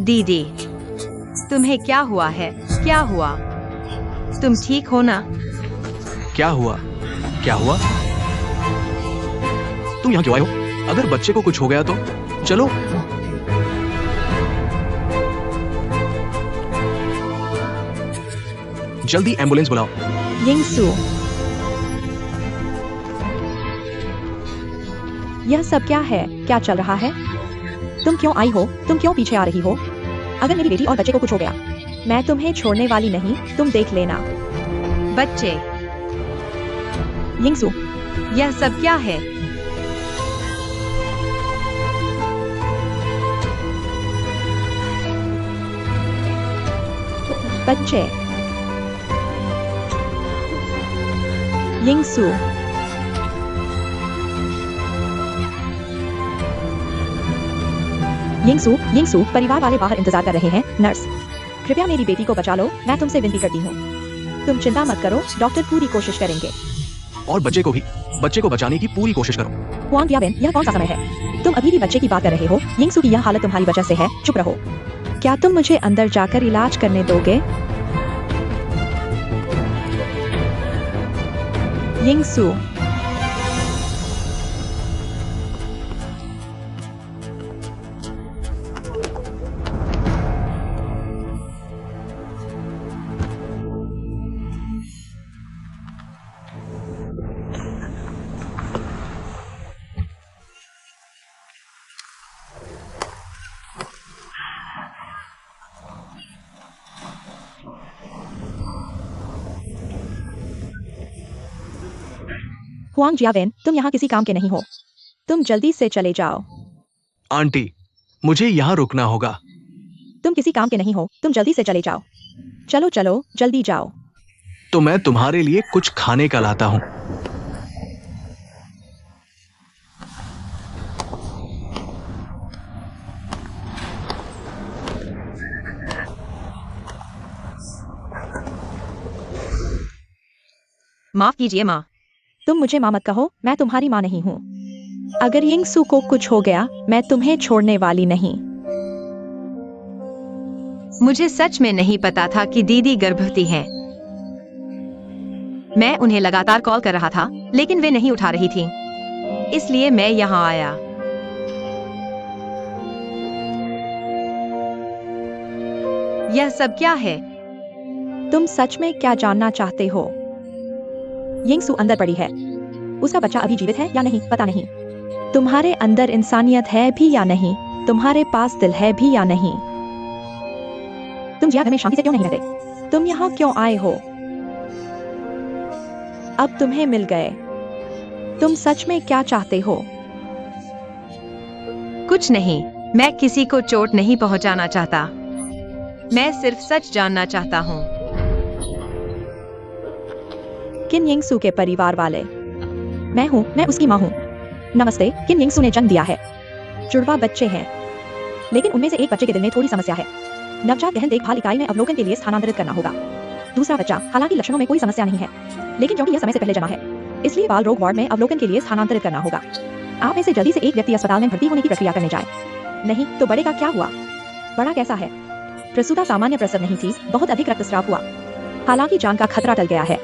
दीदी, तुम्हें क्या हुआ है? क्या हुआ? तुम ठीक हो ना? क्या हुआ? क्या हुआ? तुम यहाँ क्यों आए हो? अगर बच्चे को कुछ हो गया तो चलो। जल्दी एम्बुलेंस बुलाओ। यिंगसू, यह सब क्या है? क्या चल रहा है? तुम क्यों आई हो? तुम क्यों पीछे आ रही हो? अगर मेरी बेटी और बच्चे को कुछ हो गया, मैं तुम्हें छोड़ने वाली नहीं। तुम देख लेना। बच्चे, यिंगसू, यह सब क्या है? बच्चे, यिंगसू, यिंगसू, परिवार वाले बाहर इंतजार कर रहे हैं। नर्स, कृपया मेरी बेटी को बचा लो। मैं तुमसे विनती करती हूँ। तुम चिंता मत करो, डॉक्टर पूरी कोशिश करेंगे। और बच्चे को बचाने की पूरी कोशिश करो। हुआंग यावेन, यह कौन सा समय है? तुम अभी भी बच्चे की बात कर रहे हो। यिंगसू की यह हालत तुम्हारी वजह से है। चुप रहो। क्या तुम मुझे अंदर जाकर इलाज करने दोगे? यिंगसू, हुआंग जियावेन, तुम यहाँ किसी काम के नहीं हो। तुम जल्दी से चले जाओ। आंटी, मुझे यहाँ रुकना होगा। तुम किसी काम के नहीं हो। तुम जल्दी से चले जाओ। चलो चलो, जल्दी जाओ। तो मैं तुम्हारे लिए कुछ खाने का लाता हूँ। माफ कीजिए माँ। तुम मुझे माँ मत कहो। मैं तुम्हारी माँ नहीं हूँ। अगर यिंगसू को कुछ हो गया, मैं तुम्हें छोड़ने वाली नहीं। मुझे सच में नहीं पता था कि दीदी गर्भवती है। मैं उन्हें लगातार कॉल कर रहा था, लेकिन वे नहीं उठा रही थीं। इसलिए मैं यहाँ आया। यह सब क्या है? तुम सच में क्या जानना चाहते हो? यिंगसू अंदर पड़ी है। उसका बच्चा अभी जीवित है या नहीं पता नहीं। तुम्हारे अंदर इंसानियत है भी या नहीं? तुम्हारे पास दिल है भी या नहीं? तुम जिया घर में शांति से क्यों नहीं रहते? तुम यहाँ क्यों आए हो? अब तुम्हें मिल गए। तुम सच में क्या चाहते हो? कुछ नहीं। मैं किसी को चोट नहीं पहुंचाना चाहता। मैं सिर्फ सच जानना चाहता हूँ। किन यिंगसू के परिवार वाले? मैं उसकी माँ हूँ। नमस्ते। किन यिंगसू ने जन्म दिया है। जुड़वा बच्चे हैं, लेकिन उनमें से एक बच्चे के दिल में थोड़ी समस्या है। नवजात गहन देखभाल इकाई में अवलोकन के लिए स्थानांतरित करना होगा। दूसरा बच्चा, हालांकि लक्षणों में कोई समस्या नहीं है, लेकिन क्योंकि यह समय से पहले जमा है, इसलिए बाल रोग वार्ड में अवलोकन के लिए स्थानांतरित करना होगा। आप में से जल्दी से एक व्यक्ति अस्पताल में भर्ती होने की प्रक्रिया करने जाए। नहीं तो बड़े का क्या हुआ? बड़ा कैसा है? प्रसूता सामान्य प्रसव नहीं थी, बहुत अधिक रक्तस्राव हुआ। हालांकि जान का खतरा टल गया है,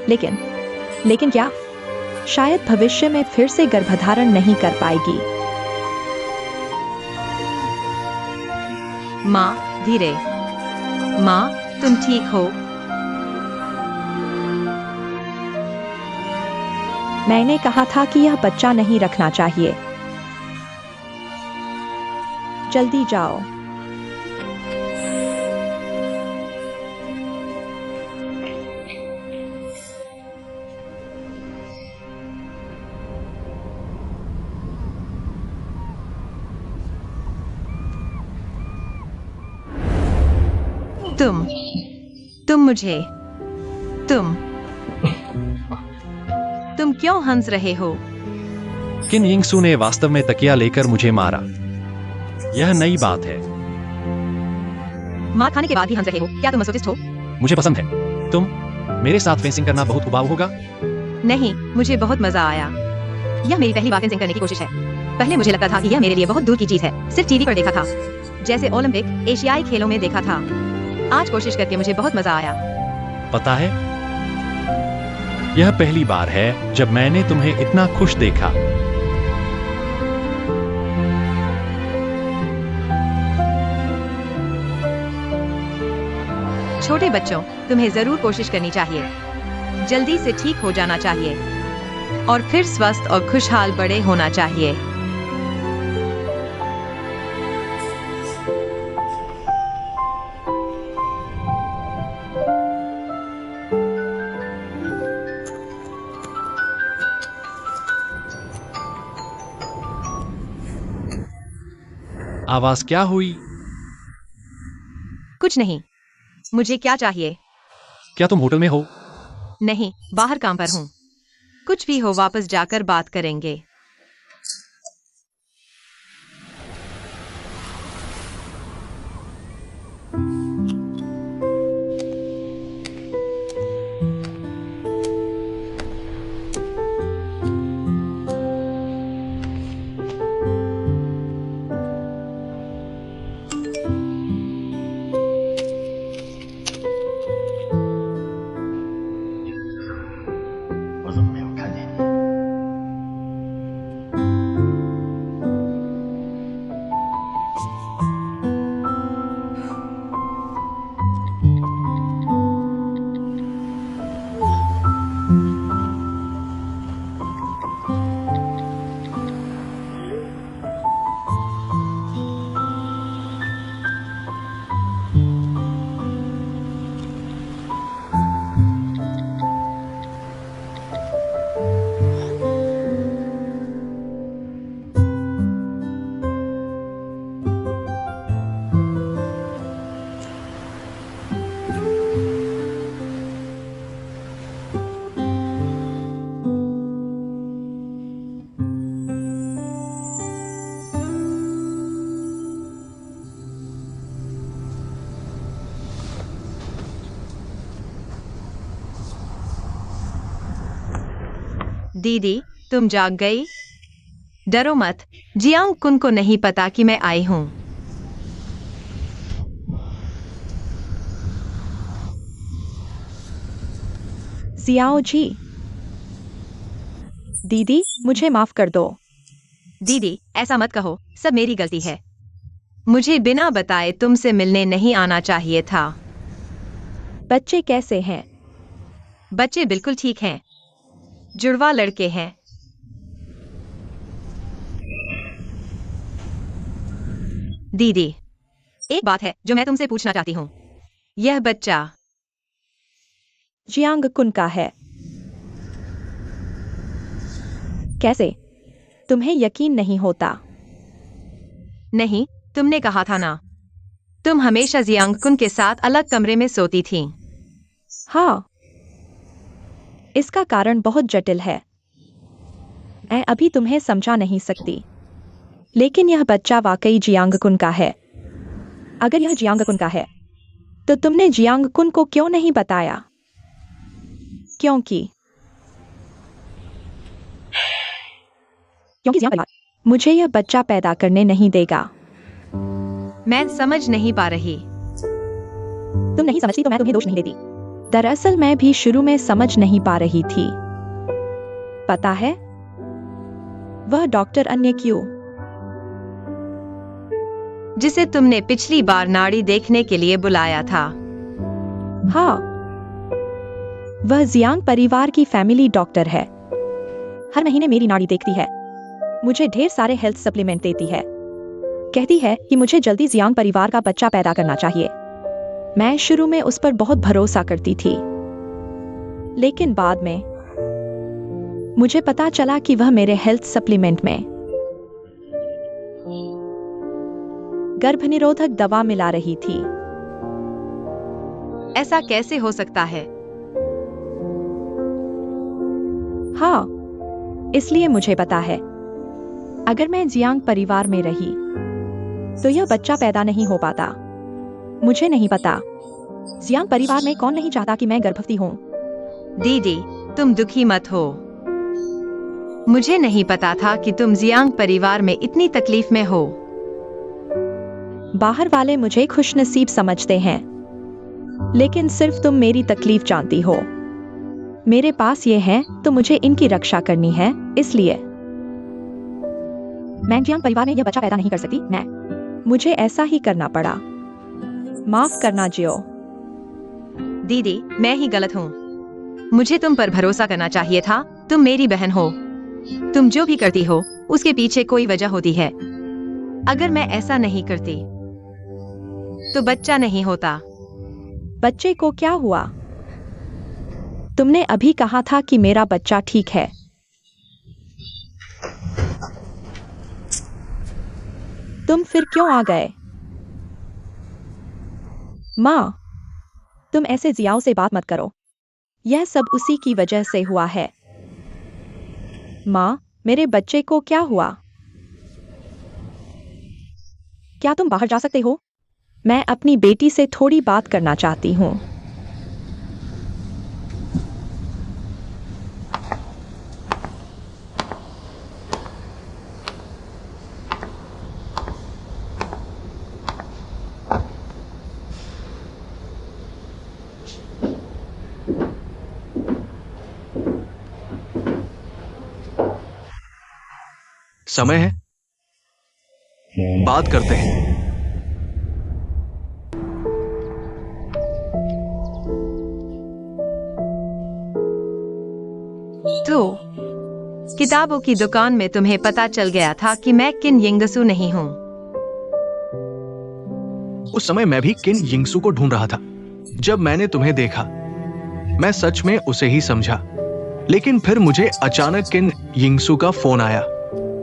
लेकिन क्या? शायद भविष्य में फिर से गर्भधारण नहीं कर पाएगी। माँ, धीरे। माँ, तुम ठीक हो? मैंने कहा था कि यह बच्चा नहीं रखना चाहिए। जल्दी जाओ। तुम क्यों हंस रहे हो? किन यिंगसू ने वास्तव में तकिया लेकर मुझे मारा। यह नई बात है। मार खाने के बाद भी हंस रहे हो? क्या तुम मसोचिस्ट हो? मुझे पसंद है। तुम मेरे साथ फेंसिंग करना बहुत उबाऊ होगा। नहीं, मुझे बहुत मजा आया। यह मेरी पहली बार फेंसिंग करने की कोशिश है। पहले मुझे लगता था कि यह मेरे लिए बहुत दूर की चीज है, सिर्फ टीवी पर देखा था। जैसे ओलंपिक एशियाई खेलों में देखा था। आज कोशिश करके मुझे बहुत मजा आया। पता है, यह पहली बार है जब मैंने तुम्हें इतना खुश देखा। छोटे बच्चों, तुम्हें जरूर कोशिश करनी चाहिए। जल्दी से ठीक हो जाना चाहिए और फिर स्वस्थ और खुशहाल बड़े होना चाहिए। आवाज क्या हुई? कुछ नहीं। मुझे क्या चाहिए? क्या तुम होटल में हो? नहीं, बाहर काम पर हूँ। कुछ भी हो, वापस जाकर बात करेंगे। दीदी, तुम जाग गई? डरो मत, जियांग कुन को नहीं पता कि मैं आई हूँ। जियाओ जी। दीदी, मुझे माफ कर दो। दीदी, ऐसा मत कहो, सब मेरी गलती है। मुझे बिना बताए तुमसे मिलने नहीं आना चाहिए था। बच्चे कैसे हैं? बच्चे बिल्कुल ठीक हैं। जुड़वा लड़के हैं। दीदी, एक बात है जो मैं तुमसे पूछना चाहती हूँ। यह बच्चा जियांग कुन का है। कैसे? तुम्हें यकीन नहीं होता? नहीं, तुमने कहा था ना, तुम हमेशा जियांग कुन के साथ अलग कमरे में सोती थीं। हाँ, इसका कारण बहुत जटिल है। मैं अभी तुम्हें समझा नहीं सकती, लेकिन यह बच्चा वाकई जियांग कुन का है। अगर यह जियांग कुन का है, तो तुमने जियांग कुन को क्यों नहीं बताया? क्योंकि जियांग परिवार मुझे यह बच्चा पैदा करने नहीं देगा। मैं समझ नहीं पा रही। तुम नहीं समझती तो मैं तुम्हें दोष नहीं देती। दरअसल मैं भी शुरू में समझ नहीं पा रही थी। पता है, वह डॉक्टर अन्य क्यों, जिसे तुमने पिछली बार नाड़ी देखने के लिए बुलाया था। हाँ, वह जियांग परिवार की फैमिली डॉक्टर है। हर महीने मेरी नाड़ी देखती है, मुझे ढेर सारे हेल्थ सप्लीमेंट देती है, कहती है कि मुझे जल्दी जियांग परिवार का बच्चा पैदा करना चाहिए। मैं शुरू में उस पर बहुत भरोसा करती थी, लेकिन बाद में मुझे पता चला कि वह मेरे हेल्थ सप्लीमेंट में गर्भनिरोधक दवा मिला रही थी। ऐसा कैसे हो सकता है? हाँ, इसलिए मुझे पता है, अगर मैं जियांग परिवार में रही तो यह बच्चा पैदा नहीं हो पाता। मुझे नहीं पता जियांग परिवार में कौन नहीं चाहता कि मैं गर्भवती हूँ। दीदी, तुम दुखी मत हो। मुझे नहीं पता था कि तुम जियांग परिवार में इतनी तकलीफ में हो। बाहर वाले मुझे खुशनसीब समझते हैं, लेकिन सिर्फ तुम मेरी तकलीफ जानती हो। मेरे पास ये है तो मुझे इनकी रक्षा करनी है, इसलिए मैं जियांग परिवार में यह बच्चा पैदा नहीं कर सकती। मुझे ऐसा ही करना पड़ा। माफ करना जियो। दीदी, मैं ही गलत हूँ। मुझे तुम पर भरोसा करना चाहिए था। तुम मेरी बहन हो। तुम जो भी करती हो उसके पीछे कोई वजह होती है। अगर मैं ऐसा नहीं करती तो बच्चा नहीं होता। बच्चे को क्या हुआ? तुमने अभी कहा था कि मेरा बच्चा ठीक है। तुम फिर क्यों आ गए? माँ, तुम ऐसे जियाओ से बात मत करो। यह सब उसी की वजह से हुआ है। माँ, मेरे बच्चे को क्या हुआ? क्या तुम बाहर जा सकते हो? मैं अपनी बेटी से थोड़ी बात करना चाहती हूँ। समय है, बात करते हैं। तो किताबों की दुकान में तुम्हें पता चल गया था कि मैं किन यिंगसू नहीं हूँ। उस समय मैं भी किन यिंगसू को ढूंढ रहा था। जब मैंने तुम्हें देखा, मैं सच में उसे ही समझा। लेकिन फिर मुझे अचानक किन यिंगसू का फोन आया।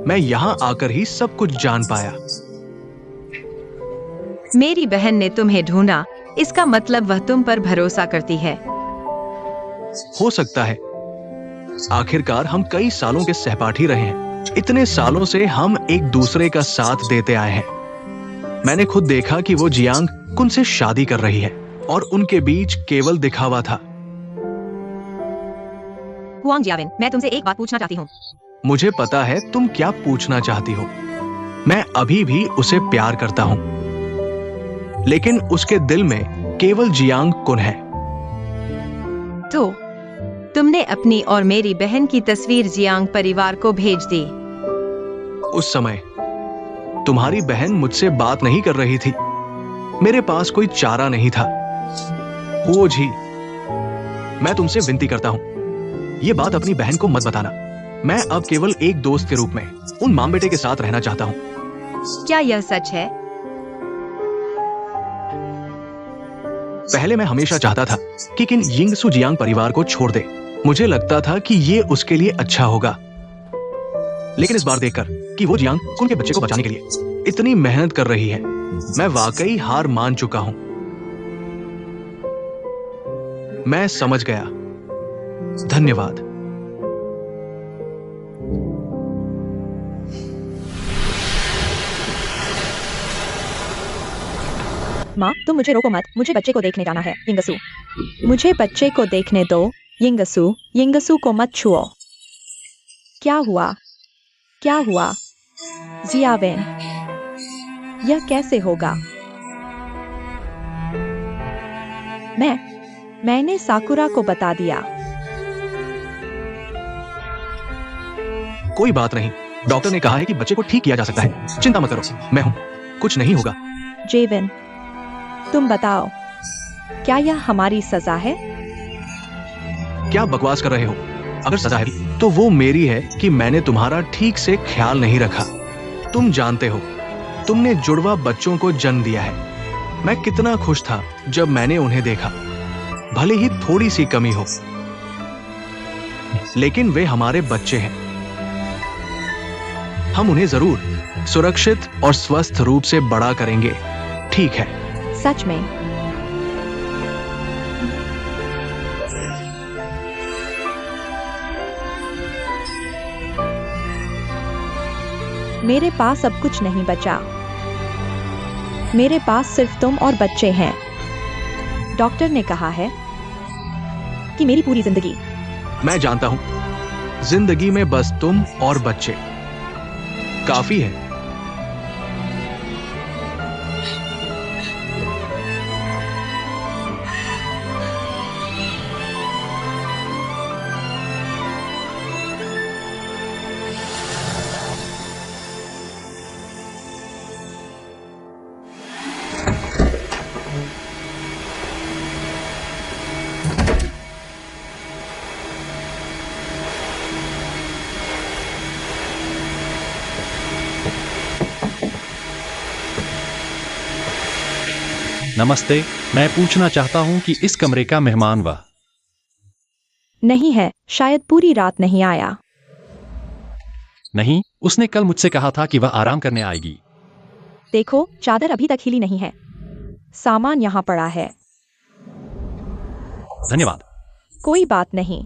मैं यहां आकर ही सब कुछ जान पाया। मेरी बहन ने तुम्हें ढूंढा, इसका मतलब वह तुम पर भरोसा करती है। हो सकता है। आखिरकार हम कई सालों के सहपाठी रहे हैं। इतने सालों से हम एक दूसरे का साथ देते आए हैं। मैंने खुद देखा कि वो जियांग कुन से शादी कर रही है और उनके बीच केवल दिखावा था। हुआंग जियाविन, मैं तुमसे एक बात पूछना चाहती हूँ। मुझे पता है तुम क्या पूछना चाहती हो। मैं अभी भी उसे प्यार करता हूं, लेकिन उसके दिल में केवल जियांग कुन है। तो तुमने अपनी और मेरी बहन की तस्वीर जियांग परिवार को भेज दी। उस समय तुम्हारी बहन मुझसे बात नहीं कर रही थी। मेरे पास कोई चारा नहीं था। हुओ जी, मैं तुमसे विनती करता हूं, यह बात अपनी बहन को मत बताना। मैं अब केवल एक दोस्त के रूप में उन मां बेटे के साथ रहना चाहता हूं। क्या यह सच है? पहले मैं हमेशा चाहता था कि किन यिंगसू जियांग परिवार को छोड़ दे। मुझे लगता था कि ये उसके लिए अच्छा होगा। लेकिन इस बार देखकर कि वो जियांग कुन के बच्चे को बचाने के लिए इतनी मेहनत कर रही है, मैं वाकई हार मान चुका हूं। मैं समझ गया। धन्यवाद। माँ, तुम मुझे रोको मत। मुझे बच्चे को देखने जाना है। यिंगसू, मुझे बच्चे को देखने दो। यिंगसू, यिंगसू को मत छुओ। क्या हुआ? क्या हुआ? जियावेन, यह कैसे होगा? मैंने साकुरा को बता दिया। कोई बात नहीं। डॉक्टर ने कहा है कि बच्चे को ठीक किया जा सकता है। चिंता मत करो, मैं हूं, कुछ नहीं होगा। जेविन, तुम बताओ, क्या यह हमारी सजा है? क्या बकवास कर रहे हो? अगर सजा है तो वो मेरी है कि मैंने तुम्हारा ठीक से ख्याल नहीं रखा। तुम जानते हो, तुमने जुड़वा बच्चों को जन्म दिया है। मैं कितना खुश था जब मैंने उन्हें देखा। भले ही थोड़ी सी कमी हो, लेकिन वे हमारे बच्चे हैं। हम उन्हें जरूर सुरक्षित और स्वस्थ रूप से बड़ा करेंगे, ठीक है? सच में? मेरे पास अब कुछ नहीं बचा। मेरे पास सिर्फ तुम और बच्चे हैं। डॉक्टर ने कहा है कि मेरी पूरी जिंदगी। मैं जानता हूं, जिंदगी में बस तुम और बच्चे काफी है। नमस्ते, मैं पूछना चाहता हूँ कि इस कमरे का मेहमान वह नहीं है, शायद पूरी रात नहीं आया। नहीं, उसने कल मुझसे कहा था कि वह आराम करने आएगी। देखो, चादर अभी तक हिली नहीं है। सामान यहाँ पड़ा है। धन्यवाद। कोई बात नहीं।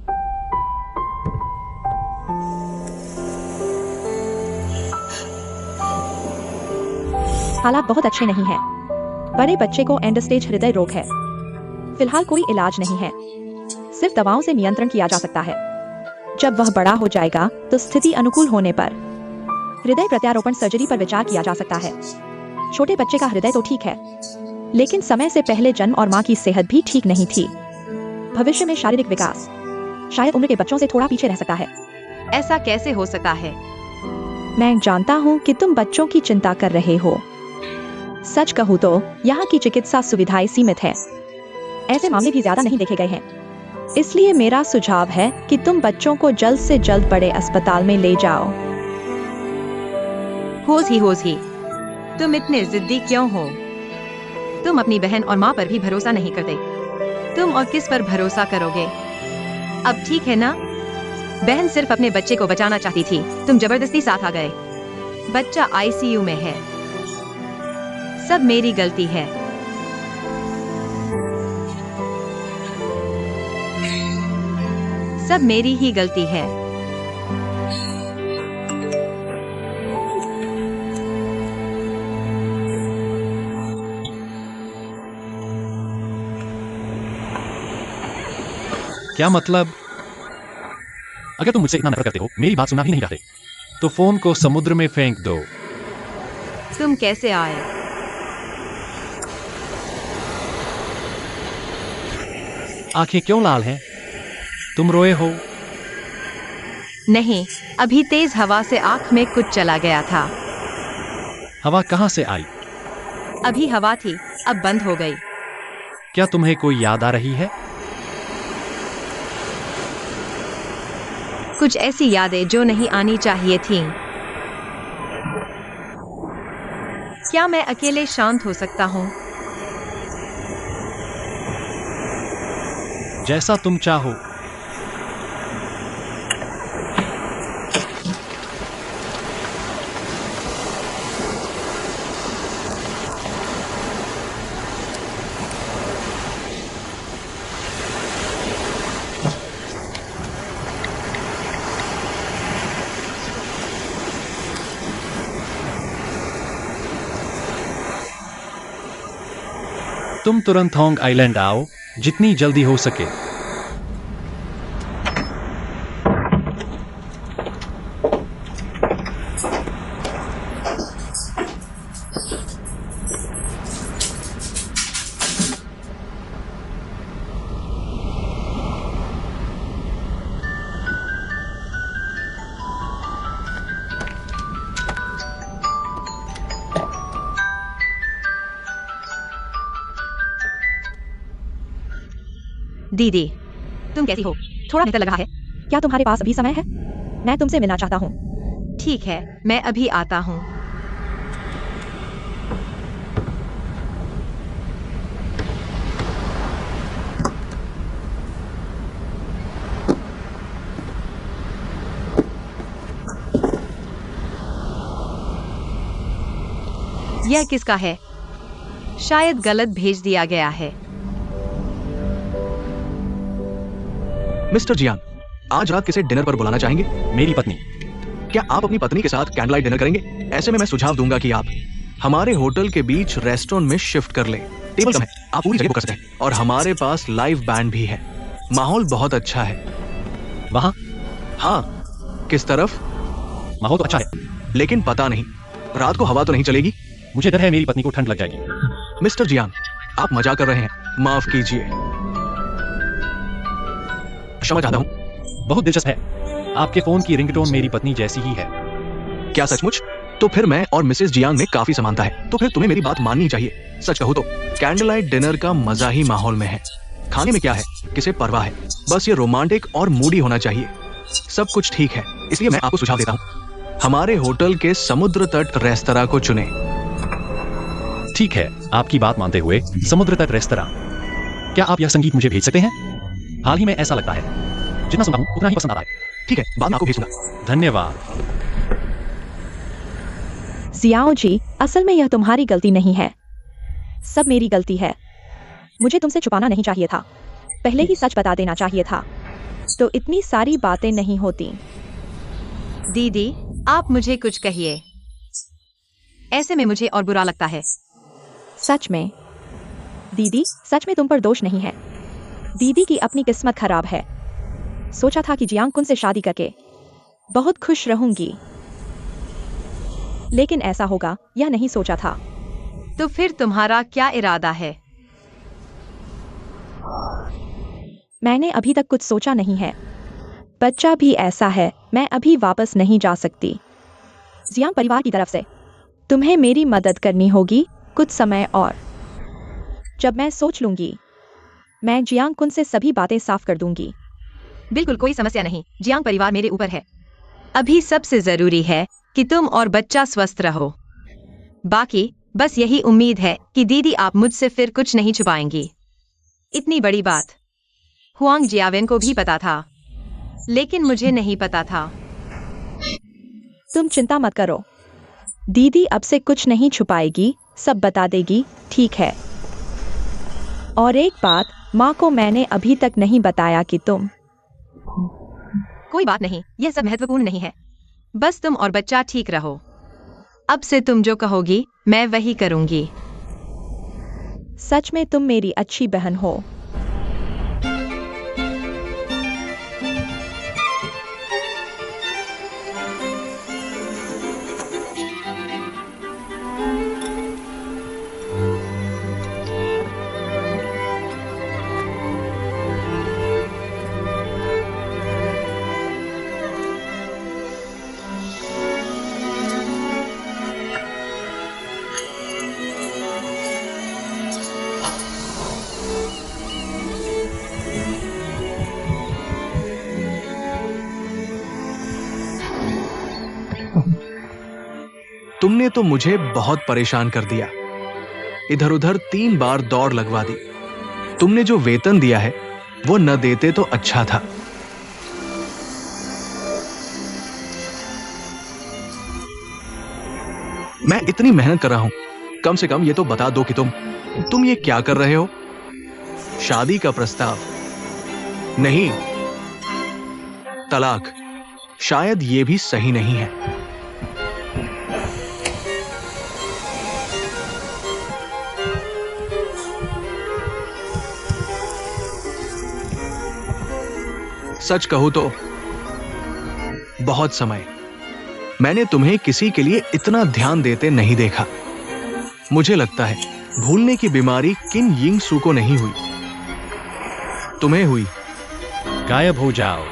हालात बहुत अच्छे नहीं हैं। बड़े बच्चे को एंड स्टेज हृदय रोग है। फिलहाल कोई इलाज नहीं है, सिर्फ दवाओं से नियंत्रण किया जा सकता है। जब वह बड़ा हो जाएगा तो स्थिति अनुकूल होने पर हृदय प्रत्यारोपण सर्जरी पर विचार किया जा सकता है। छोटे बच्चे का हृदय तो ठीक है, लेकिन समय से पहले जन्म और माँ की सेहत भी ठीक नहीं थी। भविष्य में शारीरिक विकास शायद उम्र के बच्चों से थोड़ा पीछे रह सकता है। ऐसा कैसे हो सकता है? मैं जानता हूँ कि तुम बच्चों की चिंता कर रहे हो। सच कहूँ तो यहाँ की चिकित्सा सुविधाएं सीमित है। ऐसे मामले भी ज्यादा नहीं देखे गए हैं। इसलिए मेरा सुझाव है कि तुम बच्चों को जल्द से जल्द बड़े अस्पताल में ले जाओ। होश ही। तुम इतने जिद्दी क्यों हो? तुम अपनी बहन और माँ पर भी भरोसा नहीं करते। तुम और किस पर भरोसा करोगे? अब ठीक है ना? बहन सिर्फ अपने बच्चे को बचाना चाहती थी, तुम जबरदस्ती साथ आ गए। बच्चा आईसीयू में है। सब मेरी गलती है। सब मेरी ही गलती है। क्या मतलब? अगर तुम मुझसे इतना नफरत करते हो, मेरी बात सुनना ही नहीं चाहते, तो फोन को समुद्र में फेंक दो। तुम कैसे आए? आंखें क्यों लाल हैं? तुम रोए हो? नहीं, अभी तेज हवा से आंख में कुछ चला गया था। हवा कहाँ से आई? अभी हवा थी, अब बंद हो गई। क्या तुम्हें कोई याद आ रही है? कुछ ऐसी यादें जो नहीं आनी चाहिए थीं। क्या मैं अकेले शांत हो सकता हूँ? जैसा तुम चाहो। तुम तुरंत होंग आइलैंड आओ, जितनी जल्दी हो सके। दीदी, तुम कैसी हो? थोड़ा बेहतर लगा है। क्या तुम्हारे पास अभी समय है? मैं तुमसे मिलना चाहता हूँ। ठीक है, मैं अभी आता हूँ। यह किसका है? शायद गलत भेज दिया गया है। मिस्टर जियान, आज रात किसे डिनर पर बुलाना चाहेंगे? मेरी पत्नी। क्या आप अपनी पत्नी के साथ कैंडल लाइट डिनर करेंगे? ऐसे में मैं सुझाव दूंगा कि आप हमारे होटल के बीच रेस्टोरेंट में शिफ्ट कर लें। टेबल कम है, आप पूरी जगह बुक कर सकते हैं, और हमारे पास लाइव बैंड भी है। माहौल बहुत अच्छा है। वहाँ? हाँ। किस तरफ? माहौल तो अच्छा है, लेकिन पता नहीं, रात को हवा तो नहीं चलेगी। मुझे डर है मेरी पत्नी को ठंड लग जाएगी। मिस्टर जियान, आप मजाक कर रहे हैं, माफ कीजिए। क्षमा चाहता हूँ। बहुत दिलचस्प है, आपके फोन की रिंगटोन मेरी पत्नी जैसी ही है। क्या सचमुच? तो फिर मैं और मिसेस जियांग में काफी समानता है। तो फिर तुम्हें मेरी बात माननी चाहिए। सच कहूँ तो कैंडल लाइट डिनर का मजा ही माहौल में है। खाने में क्या है, किसे परवाह है, बस ये रोमांटिक और मूडी होना चाहिए। सब कुछ ठीक है, इसलिए मैं आपको सुझाव देता हूँ, हमारे होटल के समुद्र तट रेस्तरां को चुनें। ठीक है, आपकी बात मानते हुए समुद्र तट रेस्तरां, क्या आप यह संगीत मुझे भेज सकते हैं? हाल ही में ऐसा लगता है, जितना सुनता हूँ उतना ही पसंद आता है। ठीक है, बाद में आपको भेजूंगा। धन्यवाद। जियाओ जी, असल में यह तुम्हारी गलती नहीं है, सब मेरी गलती है। मुझे तुमसे छुपाना नहीं चाहिए था, पहले ही सच बता देना चाहिए था, तो इतनी सारी बातें नहीं होती। दीदी, आप मुझे कुछ कहिए, ऐसे में मुझे और बुरा लगता है। सच में दीदी, सच में तुम पर दोष नहीं है। दीदी की अपनी किस्मत खराब है। सोचा था कि जियांग कुन से शादी करके बहुत खुश रहूंगी, लेकिन ऐसा होगा यह नहीं सोचा था। तो फिर तुम्हारा क्या इरादा है? मैंने अभी तक कुछ सोचा नहीं है। बच्चा भी ऐसा है, मैं अभी वापस नहीं जा सकती। जियांग परिवार की तरफ से तुम्हें मेरी मदद करनी होगी कुछ समय और। जब मैं सोच लूंगी, मैं जियांग कुन से सभी बातें साफ कर दूंगी। बिल्कुल कोई समस्या नहीं, जियांग परिवार मेरे ऊपर है। अभी सबसे जरूरी है कि तुम और बच्चा स्वस्थ रहो। बाकी बस यही उम्मीद है कि दीदी आप मुझसे फिर कुछ नहीं छुपाएंगी। इतनी बड़ी बात हुआंग जियावेन को भी पता था, लेकिन मुझे नहीं पता था। तुम चिंता मत करो, दीदी अब से कुछ नहीं छुपाएगी, सब बता देगी, ठीक है? और एक बात, माँ को मैंने अभी तक नहीं बताया कि तुम। कोई बात नहीं, यह सब महत्वपूर्ण नहीं है। बस तुम और बच्चा ठीक रहो। अब से तुम जो कहोगी मैं वही करूंगी। सच में तुम मेरी अच्छी बहन हो। तुमने तो मुझे बहुत परेशान कर दिया। इधर उधर 3 बार दौड़ लगवा दी। तुमने जो वेतन दिया है वो न देते तो अच्छा था। मैं इतनी मेहनत कर रहा हूं, कम से कम ये तो बता दो कि तुम ये क्या कर रहे हो? शादी का प्रस्ताव नहीं, तलाक। शायद ये भी सही नहीं है। सच कहूं तो बहुत समय मैंने तुम्हें किसी के लिए इतना ध्यान देते नहीं देखा। मुझे लगता है भूलने की बीमारी किन यिंग सू को नहीं हुई, तुम्हें हुई। गायब हो जाओ।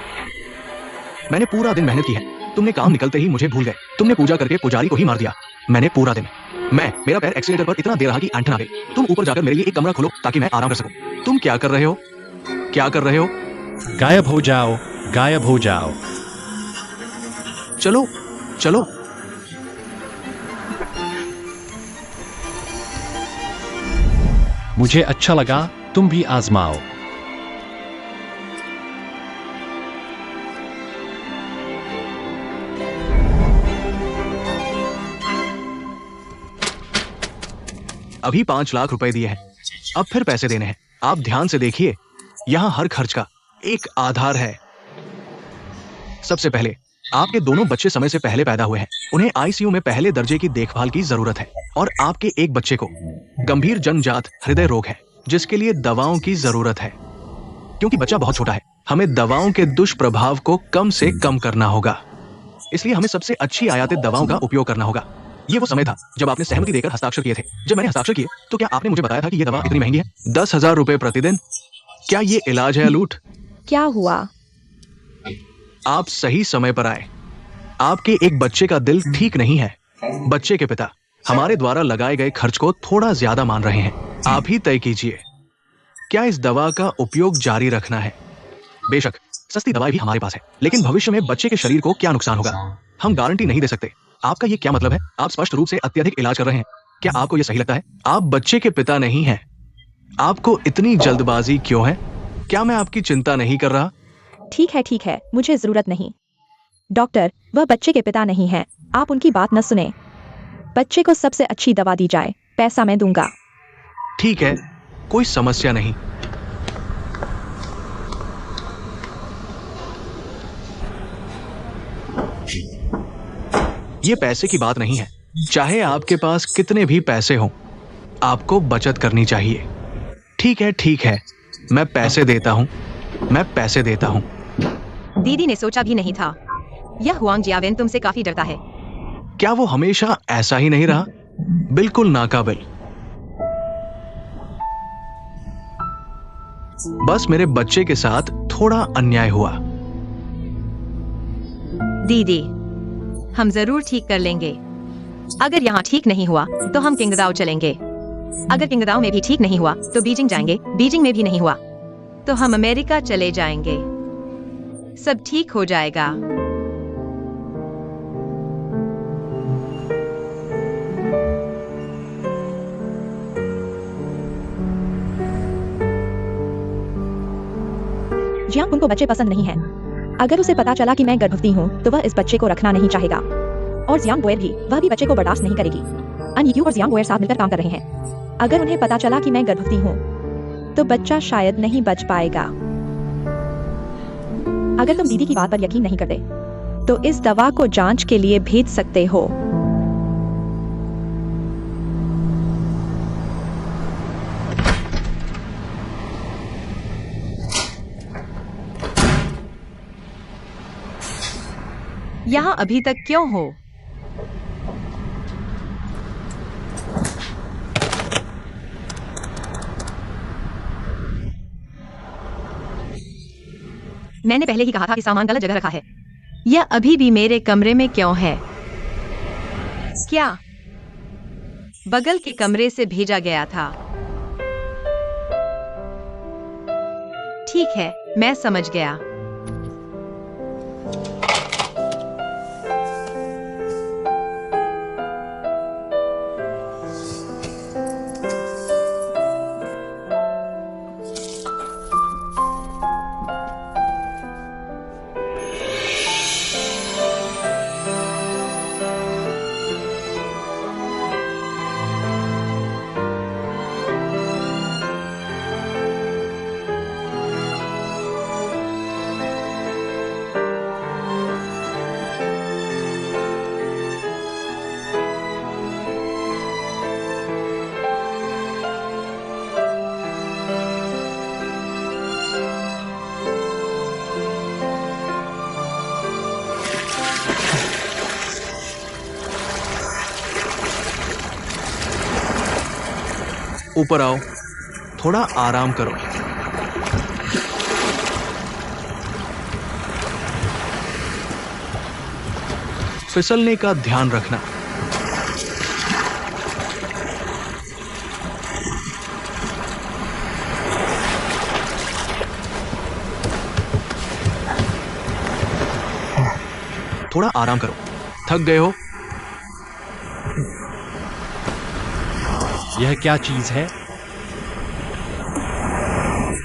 मैंने पूरा दिन मेहनत की है, तुमने काम निकलते ही मुझे भूल गए। तुमने पूजा करके पुजारी को ही मार दिया। मैंने पूरा दिन मेरा पैर एक्सीलेटर पर इतना दे रहा कि ऐंठन आ गई। तुम ऊपर जाकर मेरे लिए एक कमरा खोलो ताकि मैं आराम कर सकूं। तुम क्या कर रहे हो? क्या कर रहे हो? गायब हो जाओ, गायब हो जाओ। चलो चलो। मुझे अच्छा लगा, तुम भी आजमाओ। अभी 5 लाख रुपए दिए हैं, अब फिर पैसे देने हैं। आप ध्यान से देखिए, यहां हर खर्च का एक आधार है। सबसे पहले आपके दोनों बच्चे समय से पहले पैदा हुए हैं, उन्हें आईसीयू में पहले दर्जे की देखभाल की जरूरत है। और आपके एक बच्चे को गंभीर जन्मजात हृदय रोग है जिसके लिए दवाओं की जरूरत है। क्योंकि बच्चा बहुत छोटा है, हमें दवाओं के दुष्प्रभाव को कम से कम करना होगा। इसलिए हमें सबसे अच्छी आयातित दवाओं का उपयोग करना होगा। ये वो समय था जब आपने सहमति देकर हस्ताक्षर किए थे। जब मैंने हस्ताक्षर किए तो क्या आपने मुझे बताया था कि यह दवा इतनी महंगी है? 10,000 रुपए प्रतिदिन। क्या ये इलाज है अलूट? क्या हुआ? आप सही समय पर आए। आपके एक बच्चे का दिल ठीक नहीं है। बच्चे के पिता हमारे द्वारा लगाए गए खर्च को थोड़ा ज्यादा मान रहे हैं। आप ही तय कीजिए, क्या इस दवा का उपयोग जारी रखना है? बेशक सस्ती दवाई भी हमारे पास है, लेकिन भविष्य में बच्चे के शरीर को क्या नुकसान होगा, हम गारंटी नहीं दे सकते। आपका ये क्या मतलब है? आप स्पष्ट रूप से अत्यधिक इलाज कर रहे हैं। क्या आपको यह सही लगता है? आप बच्चे के पिता नहीं हैं। आपको इतनी जल्दबाजी क्यों है? क्या मैं आपकी चिंता नहीं कर रहा? ठीक है, मुझे जरूरत नहीं। डॉक्टर, वह बच्चे के पिता नहीं है, आप उनकी बात न सुने। बच्चे को सबसे अच्छी दवा दी जाए, पैसा मैं दूंगा। ठीक है, कोई समस्या नहीं। ये पैसे की बात नहीं है। चाहे आपके पास कितने भी पैसे हों, आपको बचत करनी चाहिए। ठीक है, मैं पैसे देता हूं। दीदी ने सोचा भी नहीं था। यह हुआंग जियावेन तुमसे काफी डरता है। क्या वो हमेशा ऐसा ही नहीं रहा? बिल्कुल नाकाबिल। बस मेरे बच्चे के साथ थोड़ा अन्याय हुआ। दीदी, हम जरूर ठीक कर लेंगे। अगर यहाँ ठीक नहीं हुआ तो हम किंगदाओ चलेंगे। अगर किंगदाओ में भी ठीक नहीं हुआ तो बीजिंग जाएंगे। बीजिंग में भी नहीं हुआ तो हम अमेरिका चले जाएंगे। सब ठीक हो जाएगा। जियांग उनको बच्चे पसंद नहीं है। अगर उसे पता चला कि मैं गर्भवती हूँ तो वह इस बच्चे को रखना नहीं चाहेगा। और जियांग बोयर भी, वह भी बच्चे को बर्दाश्त नहीं करेगी। अन यू और जियांग बोयर साथ मिलकर काम कर रहे हैं। अगर उन्हें पता चला कि मैं गर्भवती हूँ तो बच्चा शायद नहीं बच पाएगा। अगर तुम दीदी की बात पर यकीन नहीं करते तो इस दवा को जांच के लिए भेज सकते हो। यहाँ अभी तक क्यों हो? मैंने पहले ही कहा था कि सामान गलत जगह रखा है। यह अभी भी मेरे कमरे में क्यों है? क्या बगल के कमरे से भेजा गया था? ठीक है, मैं समझ गया। ऊपर आओ, थोड़ा आराम करो। फिसलने का ध्यान रखना। थोड़ा आराम करो, थक गए हो? यह क्या चीज है?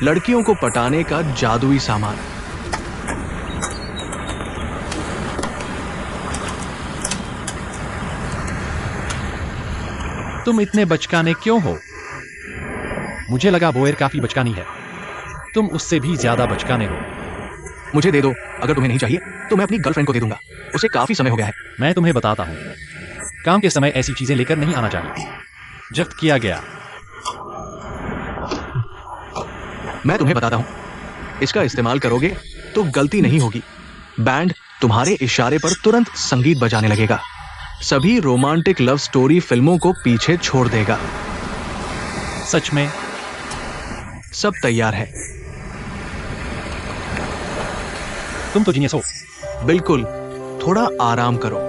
लड़कियों को पटाने का जादुई सामान। तुम इतने बचकाने क्यों हो? मुझे लगा बोयर काफी बचकानी है। तुम उससे भी ज्यादा बचकाने हो। मुझे दे दो। अगर तुम्हें नहीं चाहिए तो मैं अपनी गर्लफ्रेंड को दे दूंगा। उसे काफी समय हो गया है। मैं तुम्हें बताता हूँ, काम के समय ऐसी चीजें लेकर नहीं आना चाहिए। जब्त किया गया। मैं तुम्हें बताता हूं, इसका इस्तेमाल करोगे तो गलती नहीं होगी। बैंड तुम्हारे इशारे पर तुरंत संगीत बजाने लगेगा। सभी रोमांटिक लव स्टोरी फिल्मों को पीछे छोड़ देगा। सच में? सब तैयार है। तुम तो जीनियस हो। बिल्कुल, थोड़ा आराम करो।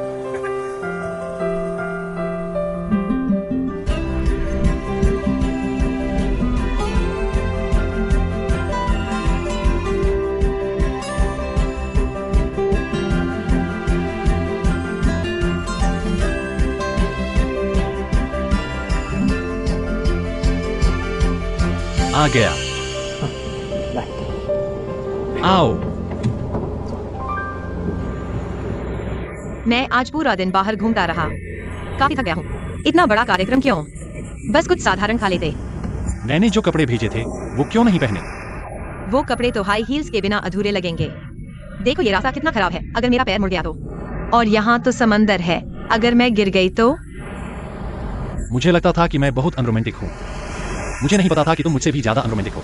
आ गया। आओ। मैं आज पूरा दिन बाहर घूमता रहा, काफी थक गया हूँ। इतना बड़ा कार्यक्रम क्यों? बस कुछ साधारण खा लेते। मैंने जो कपड़े भेजे थे वो क्यों नहीं पहने? वो कपड़े तो हाई हील्स के बिना अधूरे लगेंगे। देखो ये रास्ता कितना खराब है, अगर मेरा पैर मुड़ गया तो। और यहाँ तो समंदर है, अगर मैं गिर गई तो। मुझे लगता था कि मैं बहुत अनरोमांटिक हूँ। मुझे नहीं पता था कि तुम मुझसे भी ज्यादा अनरोमांटिक हो।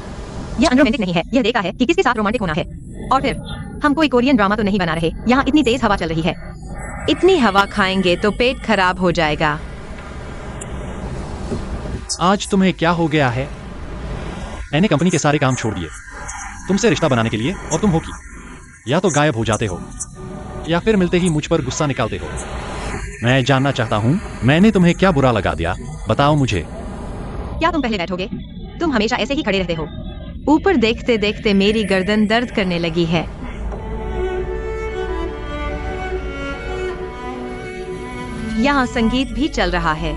यह अनरोमांटिक नहीं है, यह देखा है कि किसके साथ रोमांटिक होना है। और फिर हम कोई कोरियन ड्रामा तो नहीं बना रहे। यहाँ इतनी तेज हवा चल रही है, इतनी हवा खाएंगे तो पेट खराब हो जाएगा। आज तुम्हें क्या हो गया है? मैंने कंपनी के सारे काम छोड़ दिए तुमसे रिश्ता बनाने के लिए, और तुम हो कि या तो गायब हो जाते हो या फिर मिलते ही मुझ पर गुस्सा निकालते हो। मैं जानना चाहता हूँ मैंने तुम्हें क्या बुरा लगा दिया, बताओ मुझे। क्या तुम पहले बैठोगे? तुम हमेशा ऐसे ही खड़े रहते हो। ऊपर देखते देखते मेरी गर्दन दर्द करने लगी है। यहाँ संगीत भी चल रहा है।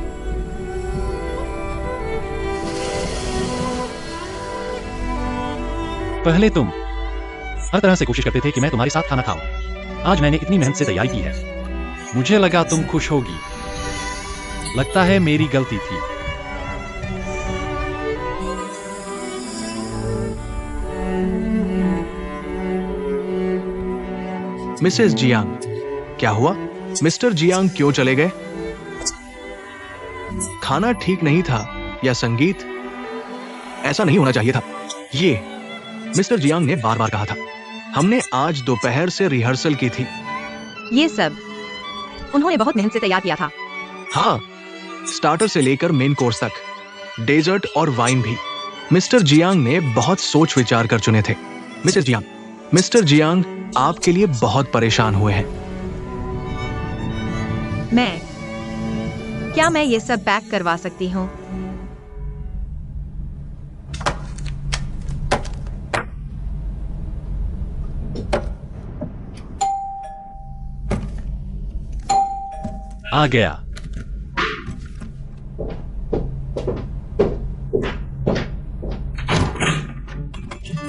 पहले तुम हर तरह से कोशिश करते थे कि मैं तुम्हारे साथ खाना खाऊं। आज मैंने इतनी मेहनत से तैयारी की है, मुझे लगा तुम खुश होगी। लगता है मेरी गलती थी। मिसेस जियांग, क्या हुआ? मिस्टर जियांग क्यों चले गए? खाना ठीक नहीं था या संगीत? ऐसा नहीं होना चाहिए था। ये मिस्टर जियांग ने बार बार कहा था। हमने आज दोपहर से रिहर्सल की थी। ये सब उन्होंने बहुत मेहनत से तैयार किया था। हाँ, स्टार्टर से लेकर मेन कोर्स तक, डेजर्ट और वाइन भी मिस्टर जियांग ने बहुत सोच विचार कर चुने थे। मिस्टर जियांग आपके लिए बहुत परेशान हुए हैं। क्या मैं ये सब पैक करवा सकती हूँ? आ गया।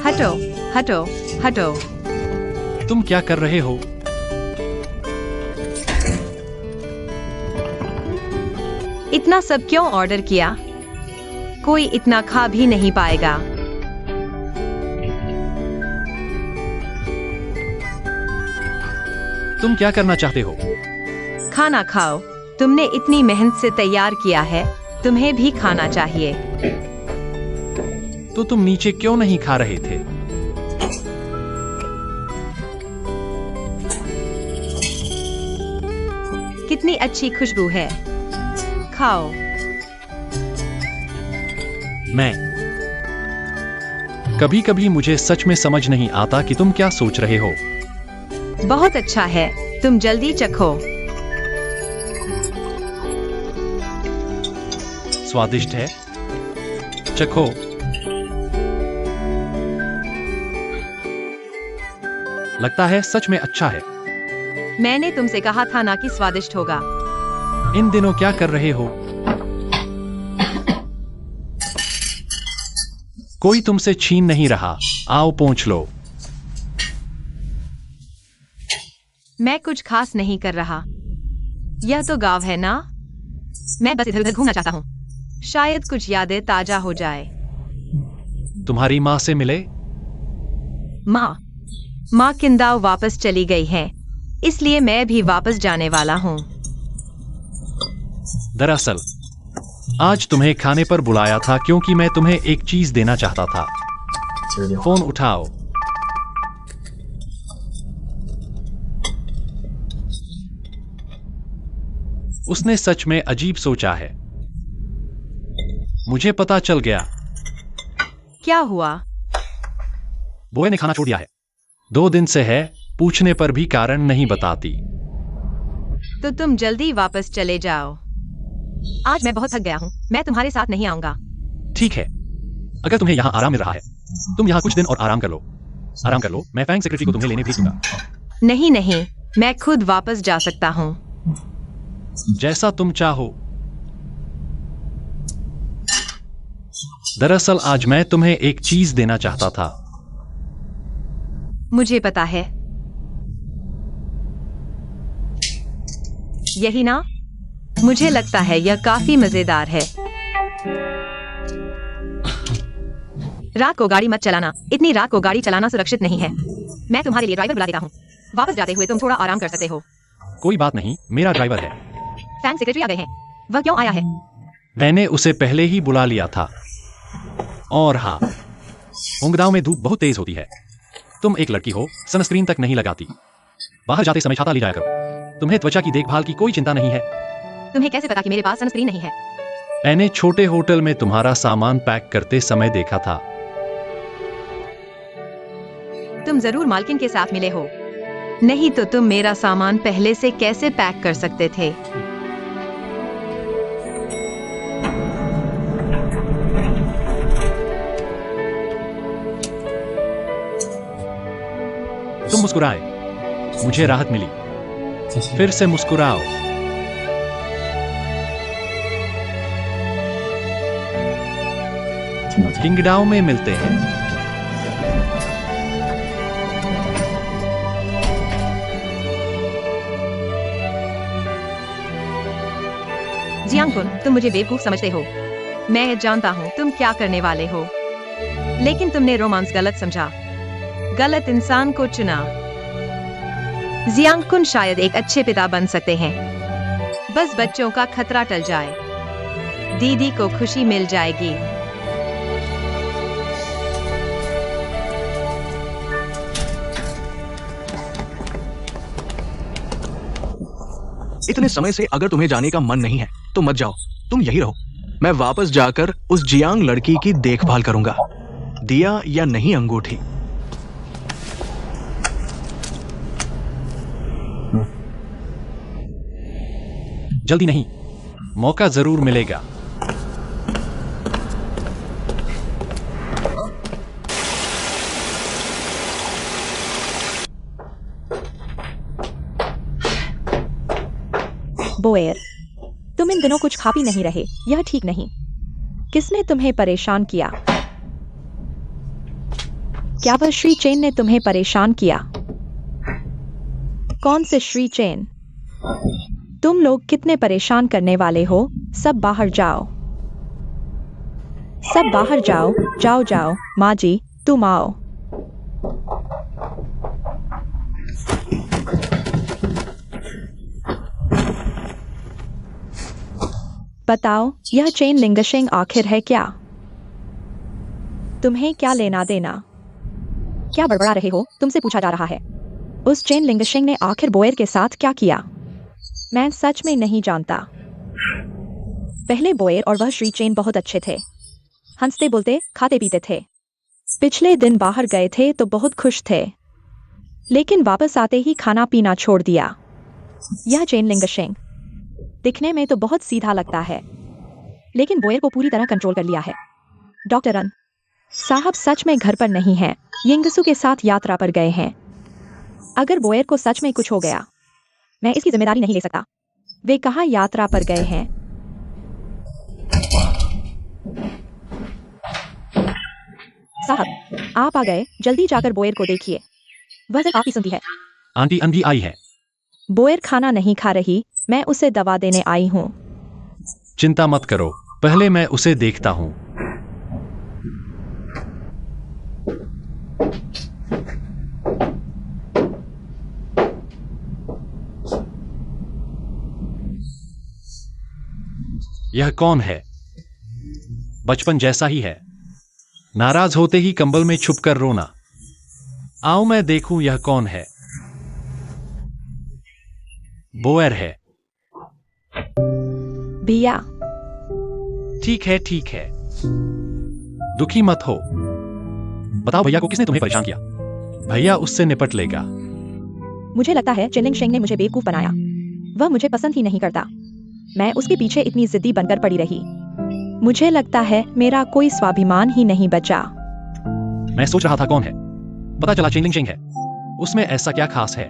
हटो हटो हटो। तुम क्या कर रहे हो? इतना सब क्यों ऑर्डर किया? कोई इतना खा भी नहीं पाएगा। तुम क्या करना चाहते हो? खाना खाओ, तुमने इतनी मेहनत से तैयार किया है, तुम्हें भी खाना चाहिए। तो तुम नीचे क्यों नहीं खा रहे थे? कितनी अच्छी खुशबू है, खाओ। मैं कभी कभी मुझे सच में समझ नहीं आता कि तुम क्या सोच रहे हो। बहुत अच्छा है, तुम जल्दी चखो। स्वादिष्ट है, चखो। लगता है सच में अच्छा है। मैंने तुमसे कहा था ना कि स्वादिष्ट होगा। इन दिनों क्या कर रहे हो? कोई तुमसे छीन नहीं रहा, आओ पोंछ लो। मैं कुछ खास नहीं कर रहा। यह तो गांव है ना? मैं बस इधर उधर घूमना चाहता हूँ, शायद कुछ यादें ताजा हो जाए। तुम्हारी माँ से मिले? माँ किंदाओ वापस चली गई है, इसलिए मैं भी वापस जाने वाला हूँ। दरअसल आज तुम्हें खाने पर बुलाया था क्योंकि मैं तुम्हें एक चीज देना चाहता था। फोन उठाओ। उसने सच में अजीब सोचा है। मुझे पता चल गया। क्या हुआ? बोए ने खाना छोड़ दिया है। 2 दिन से है, पूछने पर भी कारण नहीं बताती। तो तुम जल्दी वापस चले जाओ। आज मैं बहुत थक गया हूँ, मैं तुम्हारे साथ नहीं आऊंगा। ठीक है, अगर तुम्हें यहाँ आराम मिल रहा है, तुम यहाँ कुछ दिन और आराम कर लो। आराम कर लो, मैं फैंग सेक्रेटरी को तुम्हें लेने भेजूंगा। नहीं नहीं, मैं खुद वापस जा सकता हूँ। जैसा तुम चाहो। दरअसल आज मैं तुम्हें एक चीज देना चाहता था। मुझे पता है। यही ना? मुझे लगता है यह काफी मजेदार है। रात को गाड़ी मत चलाना। इतनी रात को गाड़ी चलाना सुरक्षित नहीं है। मैं तुम्हारे लिए ड्राइवर बुला देता हूँ। वापस जाते हुए तुम थोड़ा आराम कर सकते हो। कोई बात नहीं, मेरा ड्राइवर है। फैन सेक्रेटरी आ गए हैं। वह क्यों आया है? मैंने उसे पहले ही बुला लिया था। और हाँ, उंगदाव में धूप बहुत तेज होती है। तुम एक लड़की हो, सनस्क्रीन तक नहीं लगाती। बाहर जाते समय छाता ले जाया करो। तुम्हें त्वचा की देखभाल की कोई चिंता नहीं है। तुम्हें कैसे पता कि मेरे पास सनस्क्रीन नहीं है? मैंने छोटे होटल में तुम्हारा सामान पैक करते समय देखा था। तुम जरूर मालकिन के साथ मिले हो, नहीं तो तुम मेरा सामान पहले से कैसे पैक कर सकते थे? तुम मुस्कुराए, मुझे राहत मिली। फिर से मुस्कुराओ। किंगडाओ में मिलते हैं। जियांगकुन, तुम मुझे बेवकूफ समझते हो। मैं जानता हूँ तुम क्या करने वाले हो, लेकिन तुमने रोमांस गलत समझा, गलत इंसान को चुना। जियांगकुन शायद एक अच्छे पिता बन सकते हैं। बस बच्चों का खतरा टल जाए, दीदी को खुशी मिल जाएगी। इतने समय से अगर तुम्हें जाने का मन नहीं है तो मत जाओ, तुम यही रहो। मैं वापस जाकर उस जियांग लड़की की देखभाल करूंगा। दिया या नहीं अंगूठी? जल्दी नहीं, मौका जरूर मिलेगा। बोएर, तुम इन दिनों कुछ खा पी नहीं रहे। यह ठीक नहीं। किसने तुम्हें परेशान किया? क्या वह श्री चेन ने तुम्हें परेशान किया? कौन से श्री चेन? तुम लोग कितने परेशान करने वाले हो? सब बाहर जाओ, सब बाहर जाओ। जाओ जाओ। माँ जी, तुम आओ। बताओ, यह चेन लिंगशेंग आखिर है क्या? तुम्हें क्या लेना देना? क्या बड़बड़ा रहे हो? तुमसे पूछा जा रहा है। उस चेन लिंगशेंग ने आखिर बोएर के साथ क्या किया? मैं सच में नहीं जानता। पहले बोएर और वह श्री चेन बहुत अच्छे थे। हंसते बोलते, खाते पीते थे। पिछले दिन बाहर गए थे तो बहुत खुश थे, लेकिन वापस आते ही खाना पीना छोड़ दिया। यह चेन लिंगशेंग दिखने में तो बहुत सीधा लगता है, लेकिन बोएर को पूरी तरह कंट्रोल कर लिया है। डॉक्टर अन साहब सच में घर पर नहीं हैं, यिंगसू के साथ यात्रा पर गए हैं। अगर बोएर को सच में कुछ हो गया, मैं इसकी जिम्मेदारी नहीं ले सकता। वे कहाँ यात्रा पर गए हैं? साहब, आप आ गए। जल्दी जाकर बोएर को देखिए, वह सिर्फ आप ही सुनती है। आंटी अंधी आई है। बोएर खाना नहीं खा रही, मैं उसे दवा देने आई हूँ। चिंता मत करो, पहले मैं उसे देखता हूँ। यह कौन है? बचपन जैसा ही है। नाराज होते ही कंबल में छुपकर रोना। आओ मैं देखूं यह कौन है। बोएर है। भैया, ठीक है ठीक है, दुखी मत हो। बताओ भैया को किसने तुम्हें परेशान किया? भैया उससे निपट लेगा। मुझे लगता है चेन लिंगशेंग ने मुझे बेवकूफ बनाया। वह मुझे पसंद ही नहीं करता। मैं उसके पीछे इतनी जिद्दी बनकर पड़ी रही। मुझे लगता है मेरा कोई स्वाभिमान ही नहीं बचा। मैं सोच रहा था कौन है, पता चला चेन लिंगशेंग है। उसमें ऐसा क्या खास है?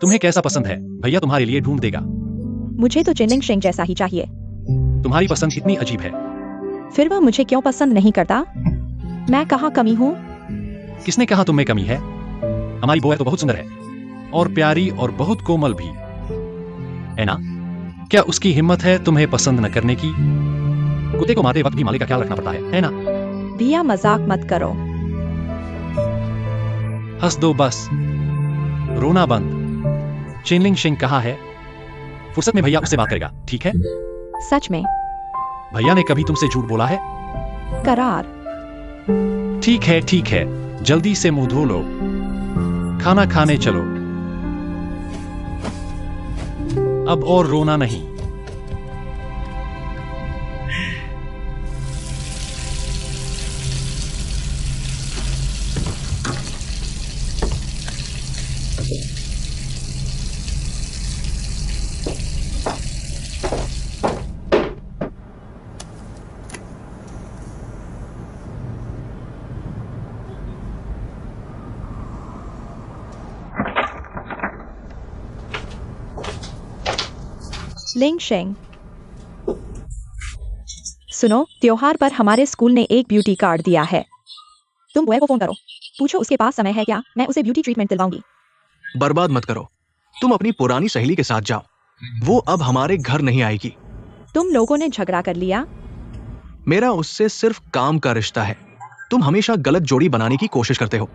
तुम्हें कैसा पसंद है? भैया तुम्हारे लिए ढूंढ देगा। मुझे तो चेन लिंगशेंग जैसा ही चाहिए। तुम्हारी पसंद इतनी अजीब है। फिर वह मुझे क्यों पसंद नहीं करता? मैं कहाँ कमी हूँ? किसने कहा तुम में कमी है? हमारी बोयर तो बहुत सुंदर है और प्यारी और बहुत कोमल भी है ना? क्या उसकी हिम्मत है तुम्हें पसंद न करने की? कुत्ते को मारते वक्त भी मालिक का ख्याल रखना पड़ता है ना? भैया मजाक मत करो। हंस दो बस, रोना बंद। चेनलिंग शिंग कहाँ है? फुर्सत में भैया उससे बात करेगा, ठीक है? सच में? भैया ने कभी तुमसे झूठ बोला है? करार। ठीक है, जल्दी से मुंह धो लो, खाना खाने चलो। अब और रोना नहीं। लिंग शेंग, सुनो, त्योहार पर हमारे स्कूल ने एक ब्यूटी कार्ड दिया है। तुम बुआ को फोन करो, पूछो उसके पास समय है क्या, मैं उसे ब्यूटी ट्रीटमेंट दिलवाऊंगी। बर्बाद मत करो। तुम अपनी पुरानी सहेली के साथ जाओ, वो अब हमारे घर नहीं आएगी। तुम लोगों ने झगड़ा कर लिया? मेरा उससे सिर्फ काम का रिश्ता है। तुम हमेशा गलत जोड़ी बनाने की कोशिश करते हो।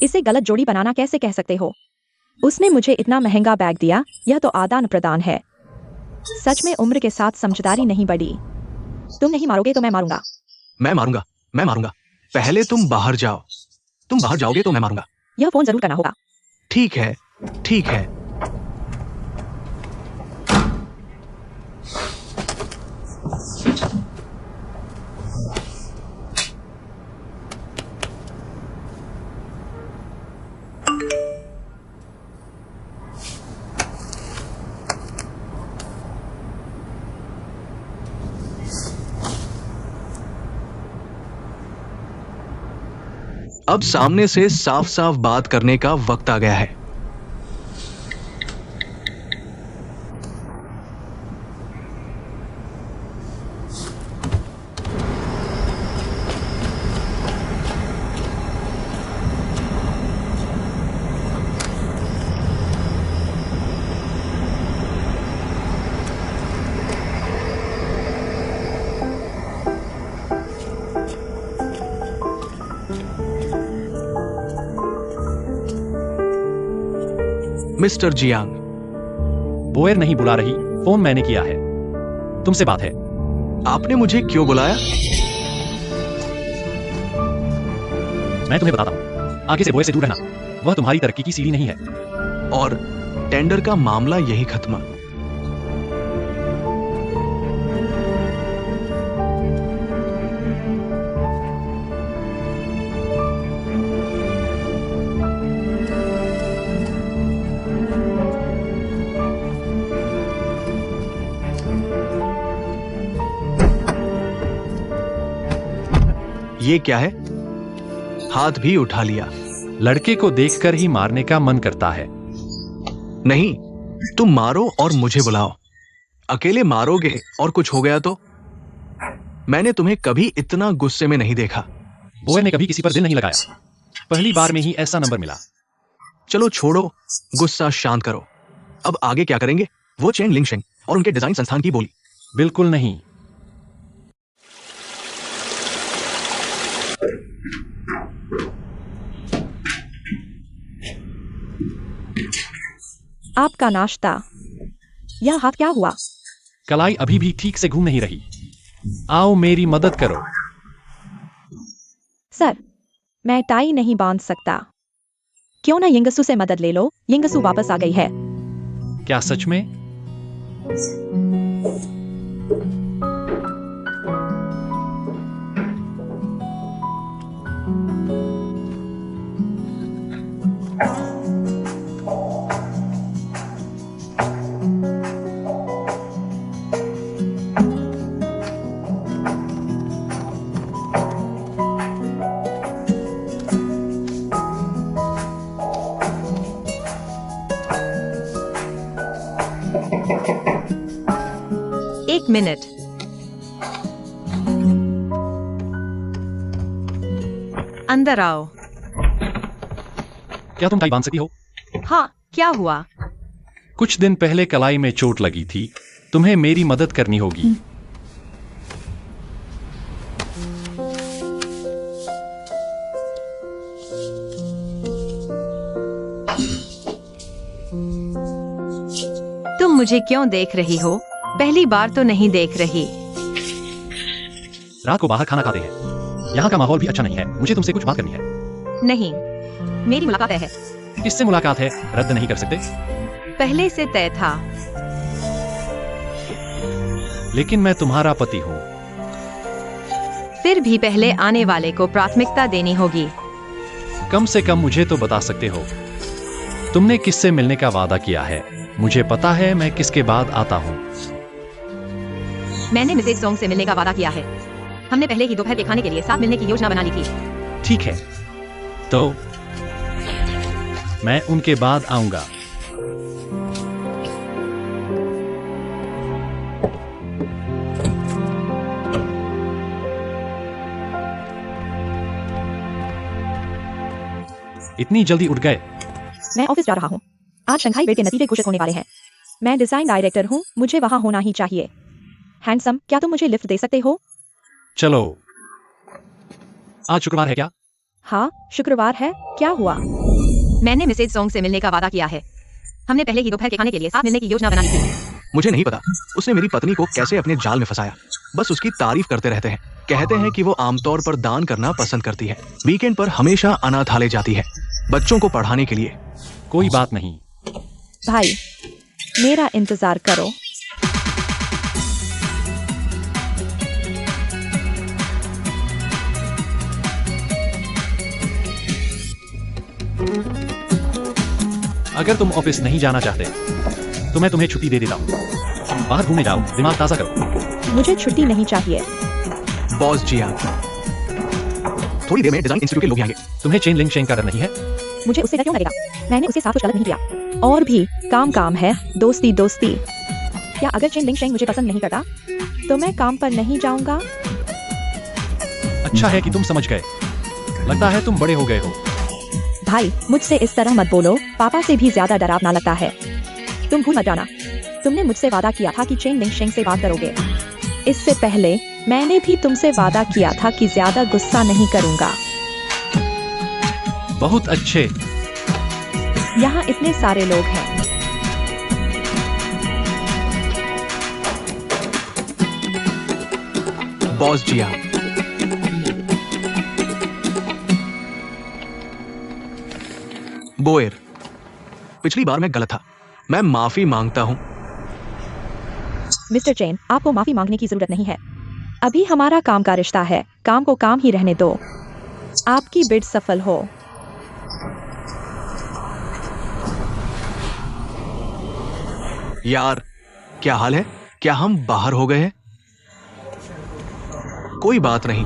इसे गलत जोड़ी बनाना कैसे कह सकते हो? उसने मुझे इतना महंगा बैग दिया, यह तो आदान प्रदान है। सच में उम्र के साथ समझदारी नहीं बढ़ी। तुम नहीं मारोगे तो मैं मारूंगा। मैं मारूंगा। पहले तुम बाहर जाओ। तुम बाहर जाओगे तो मैं मारूंगा। यह फोन जरूर करना होगा। ठीक है। अब सामने से साफ साफ बात करने का वक्त आ गया है। मिस्टर जियांग, बोयर नहीं बुला रही, फोन मैंने किया है। तुमसे बात है। आपने मुझे क्यों बुलाया? मैं तुम्हें बताता हूं, आगे से बोयर से दूर रहना। वह तुम्हारी तरक्की की सीढ़ी नहीं है। और टेंडर का मामला यही खत्म। ये क्या है? हाथ भी उठा लिया। लड़के को देखकर ही मारने का मन करता है। नहीं, तुम मारो और मुझे बुलाओ। अकेले मारोगे और कुछ हो गया तो? मैंने तुम्हें कभी इतना गुस्से में नहीं देखा। बोयर ने कभी किसी पर दिल नहीं लगाया, पहली बार में ही ऐसा नंबर मिला। चलो छोड़ो, गुस्सा शांत करो। अब आगे क्या करेंगे? वो चेन लिंगशेंग और उनके डिजाइन संस्थान की बोली। बिल्कुल नहीं। आपका नाश्ता। यह हाथ क्या हुआ? कलाई अभी भी ठीक से घूम नहीं रही। आओ मेरी मदद करो। सर, मैं टाई नहीं बांध सकता। क्यों ना यिंगसू से मदद ले लो? यिंगसू वापस आ गई है। क्या सच में? एक मिनट। अंदर आओ। क्या तुम टाई बांध सकती हो? हाँ, क्या हुआ? कुछ दिन पहले कलाई में चोट लगी थी, तुम्हें मेरी मदद करनी होगी। तुम मुझे क्यों देख रही हो? पहली बार तो नहीं देख रही। रात को बाहर खाना खाते हैं, यहाँ का माहौल भी अच्छा नहीं है। मुझे तुमसे कुछ बात करनी है। नहीं, मेरी मुलाकात है। किससे मुलाकात है? रद्द नहीं कर सकते? पहले से तय था। लेकिन मैं तुम्हारा पति हूँ। फिर भी पहले आने वाले को प्राथमिकता देनी होगी। कम से कम मुझे तो बता सकते हो, तुमने किससे मिलने का वादा किया है? मुझे पता है मैं किसके बाद आता हूँ। मैंने मिसेज सोंग से मिलने का वादा किया है। हमने पहले ही दोपहर के खाने के लिए साथ मिलने की योजना बना ली थी। ठीक है, तो मैं उनके बाद आऊंगा। इतनी जल्दी उठ गए? मैं ऑफिस जा रहा हूँ। आज शंघाई बेड के नतीजे घोषित होने वाले हैं। मैं डिजाइन डायरेक्टर हूँ, मुझे वहाँ होना ही चाहिए। हैंडसम, क्या तुम मुझे लिफ्ट दे सकते हो? चलो। आज शुक्रवार है क्या? हाँ, शुक्रवार है। क्या हुआ? मैंने मिसेज सोंग से मिलने का वादा किया है। हमने पहले ही दोपहर के खाने के लिए साथ मिलने की योजना बना ली थी। मुझे नहीं पता उसने मेरी पत्नी को कैसे अपने जाल में फंसाया। बस उसकी तारीफ करते रहते हैं। कहते हैं कि वो आमतौर पर दान करना पसंद करती है। वीकेंड पर हमेशा अनाथालय जाती है, बच्चों को पढ़ाने के लिए। कोई बात नहीं। भाई, मेरा इंतजार करो। अगर तुम ऑफिस नहीं जाना चाहते तो मैं तुम्हें छुट्टी दे देता हूँ। बाहर घूमने जाओ, दिमाग ताज़ा करो। मुझे छुट्टी नहीं चाहिए। बॉस जी आप थोड़ी देर में डिजाइन इंस्टीट्यूट के लोग आएंगे। तुम्हें चेन लिंग शेंग का डर नहीं है? मुझे उससे डर क्यों लगेगा? मैंने उसके साथ कुछ गलत नहीं किया। और भी काम है, दोस्ती दोस्ती। क्या अगर चेन लिंग शेंग मुझे पसंद नहीं करता तो मैं काम पर नहीं जाऊंगा? अच्छा है कि तुम समझ गए। लगता है तुम बड़े हो गए हो। भाई, मुझसे इस तरह मत बोलो। पापा से भी ज्यादा डरावना लगता है। तुम भूल मत जाना, तुमने मुझसे वादा किया था कि चेन लिंग शेंग से बात करोगे। इससे पहले मैंने भी तुमसे वादा किया था कि ज्यादा गुस्सा नहीं करूंगा। बहुत अच्छे। यहाँ इतने सारे लोग हैं। बॉस जी आप बोएर, पिछली बार मैं गलत था। मैं माफी मांगता हूँ। मिस्टर चेन, आपको माफी मांगने की जरूरत नहीं है। अभी हमारा काम का रिश्ता है, काम को काम ही रहने दो। आपकी बिड सफल हो। यार क्या हाल है? क्या हम बाहर हो गए हैं? कोई बात नहीं।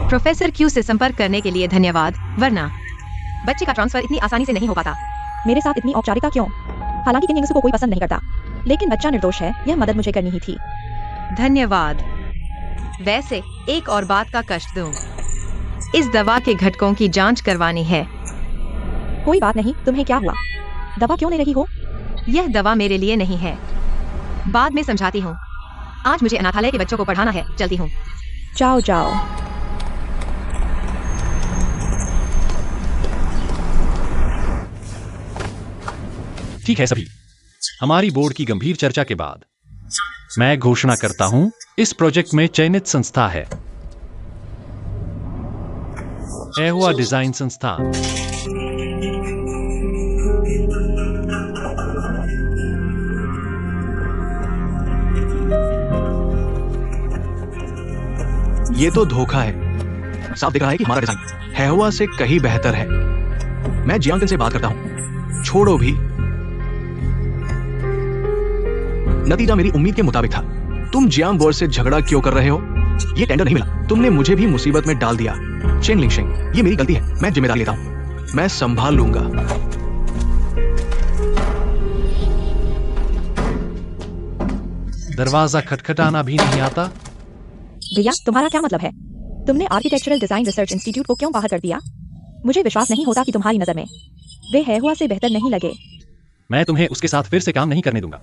प्रोफेसर क्यू से संपर्क करने के लिए धन्यवाद, वरना बच्चे का ट्रांसफर इतनी आसानी से नहीं हो पाता। मेरे साथ इतनी औपचारिकता क्यों? हालांकि किन यंगसू को कोई पसंद नहीं करता, लेकिन बच्चा निर्दोष है। यह मदद मुझे करनी ही थी। धन्यवाद। वैसे एक और बात का कष्ट दूं, इस दवा के घटकों की जांच करवानी है। कोई बात नहीं, तुम्हें क्या हुआ? दवा क्यों ले रही हो? यह दवा मेरे लिए नहीं है, बाद में समझाती हूँ। आज मुझे अनाथालय के बच्चों को पढ़ाना है, चलती हूँ। जाओ जाओ। ठीक है सभी, हमारी बोर्ड की गंभीर चर्चा के बाद मैं घोषणा करता हूं, इस प्रोजेक्ट में चयनित संस्था है एहुआ डिजाइन संस्थान। ये तो धोखा है। साफ दिख रहा है कि हमारा डिजाइन हैहुआ से कहीं बेहतर है। मैं जियांगन से बात करता हूं। छोड़ो भी, नतीजा मेरी उम्मीद के मुताबिक था। तुम जियांग बोर्ड से झगड़ा क्यों कर रहे हो? ये टेंडर नहीं मिला, तुमने मुझे भी मुसीबत में डाल दिया। चेन लिंग शेंग, ये मेरी गलती है, मैं जिम्मेदारी लेता हूं। मैं संभाल लूंगा। दरवाजा खटखटाना भी नहीं आता? भैया, तुम्हारा क्या मतलब है? तुमने आर्किटेक्चरल डिजाइन रिसर्च इंस्टीट्यूट को क्यों बाहर कर दिया? मुझे विश्वास नहीं होता कि तुम्हारी नजर में वे है हुआ से बेहतर नहीं लगे। मैं तुम्हें उसके साथ फिर से काम नहीं करने दूंगा।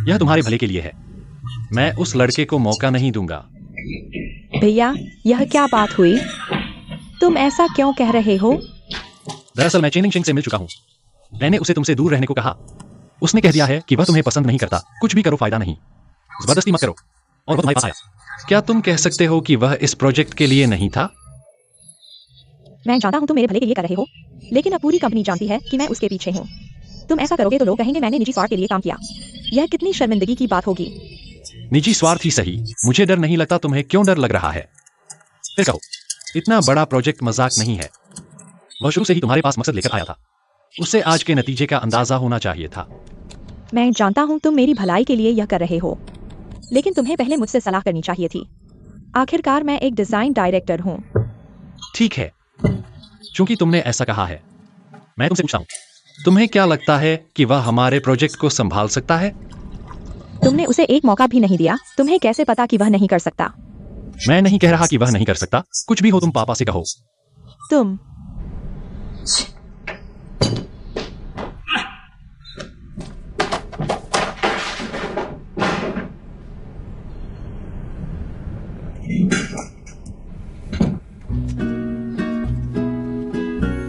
यह तुम्हारे भले के लिए है। मैं उस लड़के को मौका नहीं दूंगा। भैया, यह क्या बात हुई? तुम ऐसा क्यों कह रहे हो? दरअसल मैं चेनिंग सिंह से मिल चुका हूँ। मैंने उसे तुमसे दूर रहने को कहा। उसने कह दिया है कि वह तुम्हें पसंद नहीं करता। कुछ भी करो, फायदा नहीं। जबरदस्ती मत करो। और वह तुम्हारे पास आया। क्या तुम कह सकते हो कि वह इस प्रोजेक्ट के लिए नहीं था? मैं जानता हूँ तुम मेरे भले के लिए कर रहे हो, लेकिन अब पूरी कंपनी जानती है कि मैं उसके पीछे हूँ। तुम ऐसा करोगे तो लोग कहेंगे मैंने निजी स्वार्थ के लिए काम किया। यह कितनी शर्मिंदगी की बात होगी। निजी स्वार्थ ही सही, मुझे डर नहीं लगता। तुम्हें क्यों डर लग रहा है? फिर कहो, इतना बड़ा प्रोजेक्ट मजाक नहीं है। वह शुरू से ही तुम्हारे पास मकसद लेकर आया था। उसे आज के नतीजे का अंदाजा होना चाहिए था। मैं जानता हूँ तुम मेरी भलाई के लिए यह कर रहे हो, लेकिन तुम्हें पहले मुझसे सलाह करनी चाहिए थी। आखिरकार मैं एक डिजाइन डायरेक्टर हूँ। ठीक है, क्योंकि तुमने ऐसा कहा है, मैं तुमसे पूछता हूँ, तुम्हें क्या लगता है कि वह हमारे प्रोजेक्ट को संभाल सकता है? तुमने उसे एक मौका भी नहीं दिया। तुम्हें कैसे पता कि वह नहीं कर सकता? मैं नहीं कह रहा कि वह नहीं कर सकता। कुछ भी हो, तुम पापा से कहो। तुम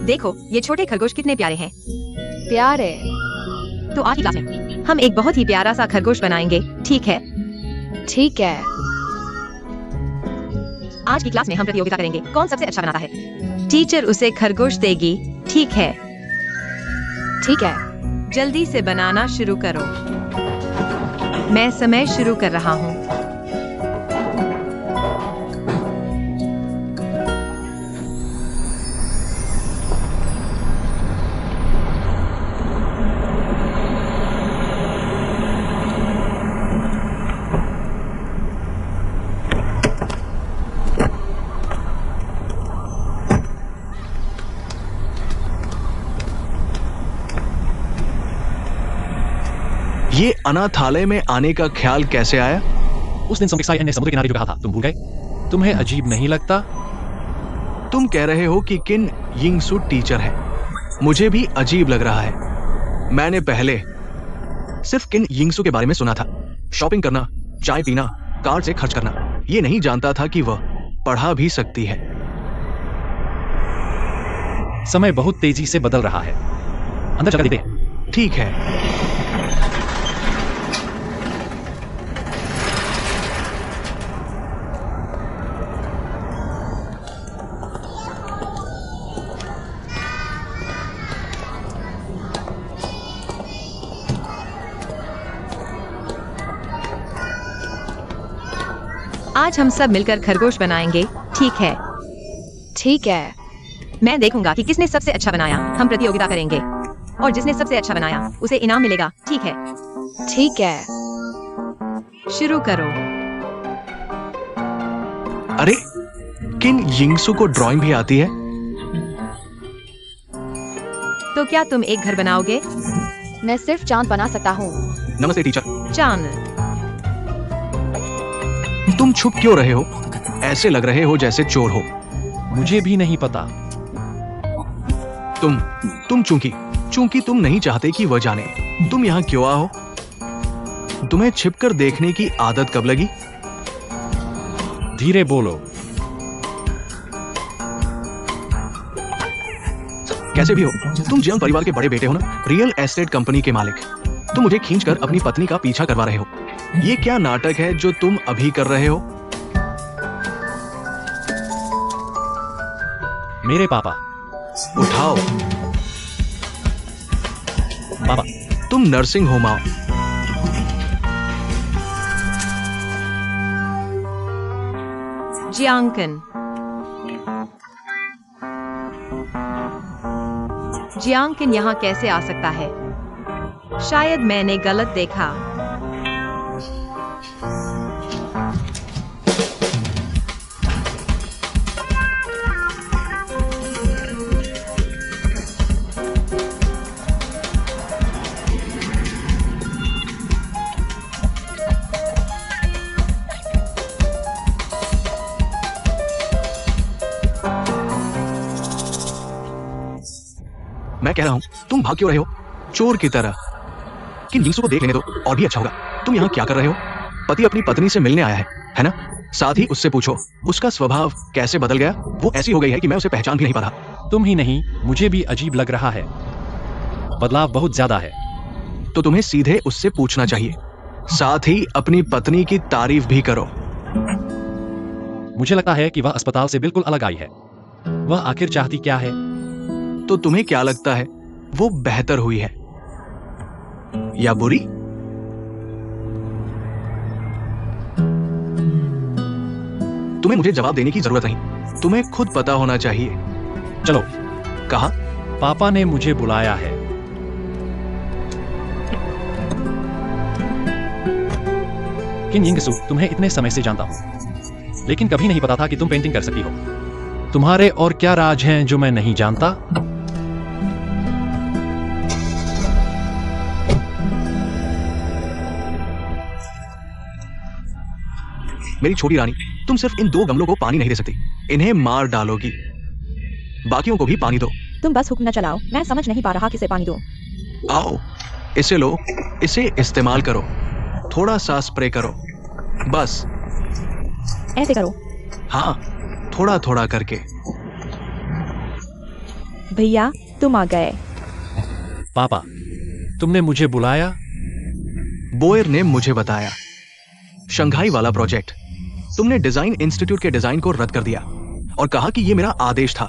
देखो ये छोटे खरगोश कितने प्यारे हैं। प्यारे। तो आज की क्लास में हम एक बहुत ही प्यारा सा खरगोश बनाएंगे, ठीक है? ठीक है। आज की क्लास में हम प्रतियोगिता करेंगे, कौन सबसे अच्छा बनाता है। टीचर उसे खरगोश देगी, ठीक है? ठीक है। जल्दी से बनाना शुरू करो। मैं समय शुरू कर रहा हूँ। ये अनाथालय में आने का ख्याल कैसे आया? उस दिन समीक्षा ने समुद्र किनारे जो कहा था, तुम भूल गए? तुम्हें अजीब नहीं लगता? तुम कह रहे हो कि किन यिंगसू टीचर है। मुझे भी अजीब लग रहा है। मैंने पहले सिर्फ किन यिंगसू के बारे में सुना था। शॉपिंग करना, चाय पीना, कार्ड से खर्च करना। ये नहीं जानता था कि वह पढ़ा भी सकती है। समय बहुत तेजी से बदल रहा है। अंदर जगह देते हैं। ठीक है। आज हम सब मिलकर खरगोश बनाएंगे, ठीक है? ठीक है। मैं देखूंगा कि किसने सबसे अच्छा बनाया। हम प्रतियोगिता करेंगे और जिसने सबसे अच्छा बनाया उसे इनाम मिलेगा, ठीक है? ठीक है। शुरू करो। अरे, किन यिंगसू को ड्राइंग भी आती है? तो क्या तुम एक घर बनाओगे? मैं सिर्फ चांद बना सकता हूँ। नमस्ते टीचर। चांद। तुम छुप क्यों रहे हो? ऐसे लग रहे हो जैसे चोर हो। मुझे भी नहीं पता। तुम चूंकि तुम नहीं चाहते कि वह जाने, तुम यहाँ क्यों आओ? तुम्हें छिपकर देखने की आदत कब लगी? धीरे बोलो। कैसे भी हो, तुम जियांग परिवार के बड़े बेटे हो ना, रियल एस्टेट कंपनी के मालिक। तुम मुझे खींचकर अपनी पत्नी का पीछा करवा रहे हो। ये क्या नाटक है जो तुम अभी कर रहे हो? मेरे पापा। उठाओ। पापा। तुम नर्सिंग होम आओ। जियांकन। जियांकन यहाँ कैसे आ सकता है? शायद मैंने गलत देखा। मैं कह रहा हूँ तुम भाग क्यों रहे हो चोर की तरह? कि निंगसू को देख लेने दो और भी अच्छा होगा। तुम यहाँ क्या कर रहे हो? पति अपनी पत्नी से मिलने आया है ना? साथ ही उससे पूछो उसका स्वभाव कैसे बदल गया। वो ऐसी हो गई है कि मैं उसे पहचान भी नहीं पा रहा। तुम ही नहीं, मुझे भी अजीब लग रहा है। बदलाव बहुत ज्यादा है। तो तुम्हें सीधे उससे पूछना चाहिए। साथ ही अपनी पत्नी की तारीफ भी करो। मुझे लगता है कि वह अस्पताल से बिल्कुल अलग आई है। वह आखिर चाहती क्या है? तो तुम्हें क्या लगता है वो बेहतर हुई है या बुरी? तुम्हें मुझे जवाब देने की जरूरत नहीं, तुम्हें खुद पता होना चाहिए। चलो। कहा? पापा ने मुझे बुलाया है। किन यिंगसू, तुम्हें इतने समय से जानता हूं, लेकिन कभी नहीं पता था कि तुम पेंटिंग कर सकती हो। तुम्हारे और क्या राज हैं जो मैं नहीं जानता? मेरी छोटी रानी, तुम सिर्फ इन 2 गमलों को पानी नहीं दे सकती, इन्हें मार डालोगी। बाकियों को भी पानी दो। तुम बस हुक्म न चलाओ, मैं समझ नहीं पा रहा किसे पानी दूं। आओ, इसे लो, इसे इस्तेमाल करो, थोड़ा सा स्प्रे करो, बस। ऐसे करो। हाँ, थोड़ा थोड़ा करके। भैया तुम आ गए। पापा, तुमने मुझे बुलाया? बोयर ने मुझे बताया। शंघाई वाला प्रोजेक्ट तुमने डिजाइन इंस्टीट्यूट के डिजाइन को रद्द कर दिया और कहा कि यह मेरा आदेश था,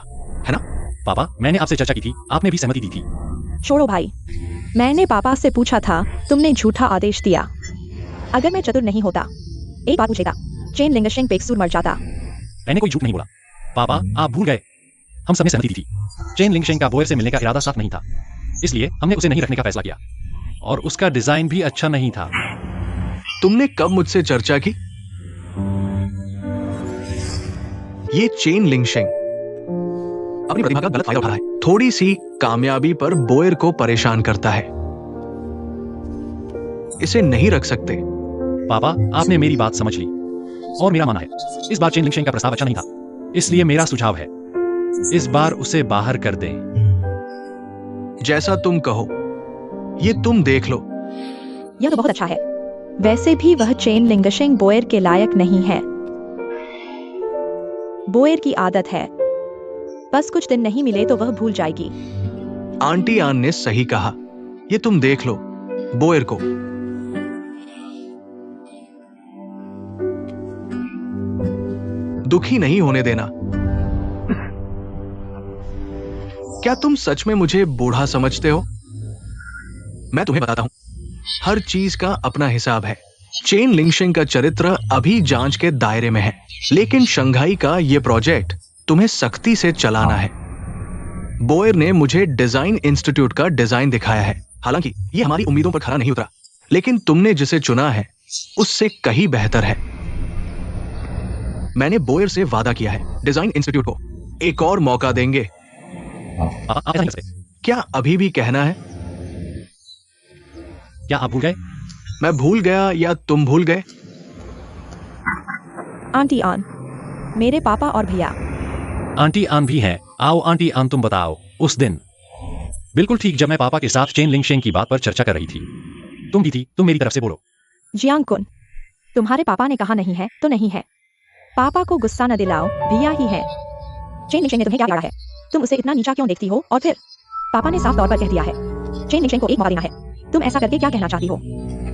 है ना? पापा, मैंने आपसे चर्चा की थी, आपने भी सहमति दी थी। छोड़ो भाई, मैंने पापा से पूछा था, तुमने झूठा आदेश दिया। अगर मैं चतुर नहीं होता, एक बात पूछेगा, चेन लिंगशिंग पेक्सूर मर जाता। मैंने कोई झूठ नहीं बोला। पापा, आप भूल गए, हम सबने सहमति दी थी। चेन लिंगशेंग का बोयर से मिलने का इरादा साफ नहीं था, इसलिए हमने उसे नहीं रखने का फैसला किया, और उसका डिजाइन भी अच्छा नहीं था। तुमने कब मुझसे चर्चा की? ये चेन लिंगशिंग अपनी प्रतिभा का गलत फायदा उठा रहा है। थोड़ी सी कामयाबी पर बोयर को परेशान करता है। इसे नहीं रख सकते। पापा, आपने मेरी बात समझ ली, और मेरा मानना है इस बार चेन लिंगशेंग का प्रस्ताव अच्छा नहीं था, इसलिए मेरा सुझाव है इस बार उसे बाहर कर दें। जैसा तुम कहो, ये तुम देख लो। यह तो बहुत अच्छा है। वैसे भी वह चेन लिंगशिंग बोयर के लायक नहीं है। बोयर की आदत है, बस कुछ दिन नहीं मिले तो वह भूल जाएगी। आंटी आन ने सही कहा, ये तुम देख लो बोयर को। दुखी नहीं होने देना। क्या तुम सच में मुझे बूढ़ा समझते हो? मैं तुम्हें बताता हूं, हर चीज का अपना हिसाब है। चेन लिंगशिंग का चरित्र अभी जांच के दायरे में है, लेकिन शंघाई का यह प्रोजेक्ट तुम्हें सख्ती से चलाना है। बोयर ने मुझे डिजाइन इंस्टीट्यूट का डिजाइन दिखाया है। हालांकि यह हमारी उम्मीदों पर खरा नहीं उतरा, लेकिन तुमने जिसे चुना है उससे कहीं बेहतर है। मैंने बोयर से वादा किया है, डिजाइन इंस्टीट्यूट को एक और मौका देंगे। पापा, आप ऐसा नहीं कर सकते। क्या अभी भी कहना है? क्या आप भूल गए? मैं भूल गया या तुम भूल गए? आंटी आन, मेरे पापा और भैया। आंटी आन भी हैं। आओ आंटी आन, तुम बताओ। उस दिन बिल्कुल ठीक जब मैं पापा के साथ चेन लिंगशेंग की बात पर चर्चा कर रही थी, तुम भी थी। तुम मेरी तरफ से बोलो। जियांग कुन, तुम्हारे पापा ने कहा नहीं है तो नहीं है। पापा को गुस्सा न दिलाओ, भैया ही है। चेन लिंगशेंग ने तुम्हें क्या बिगाड़ा है? तुम उसे इतना नीचा क्यों देखती हो? और फिर पापा ने साफ तौर पर कह दिया है, चेन लिंगशेंग को एक मौका देना है। तुम ऐसा करके क्या कहना चाहती हो?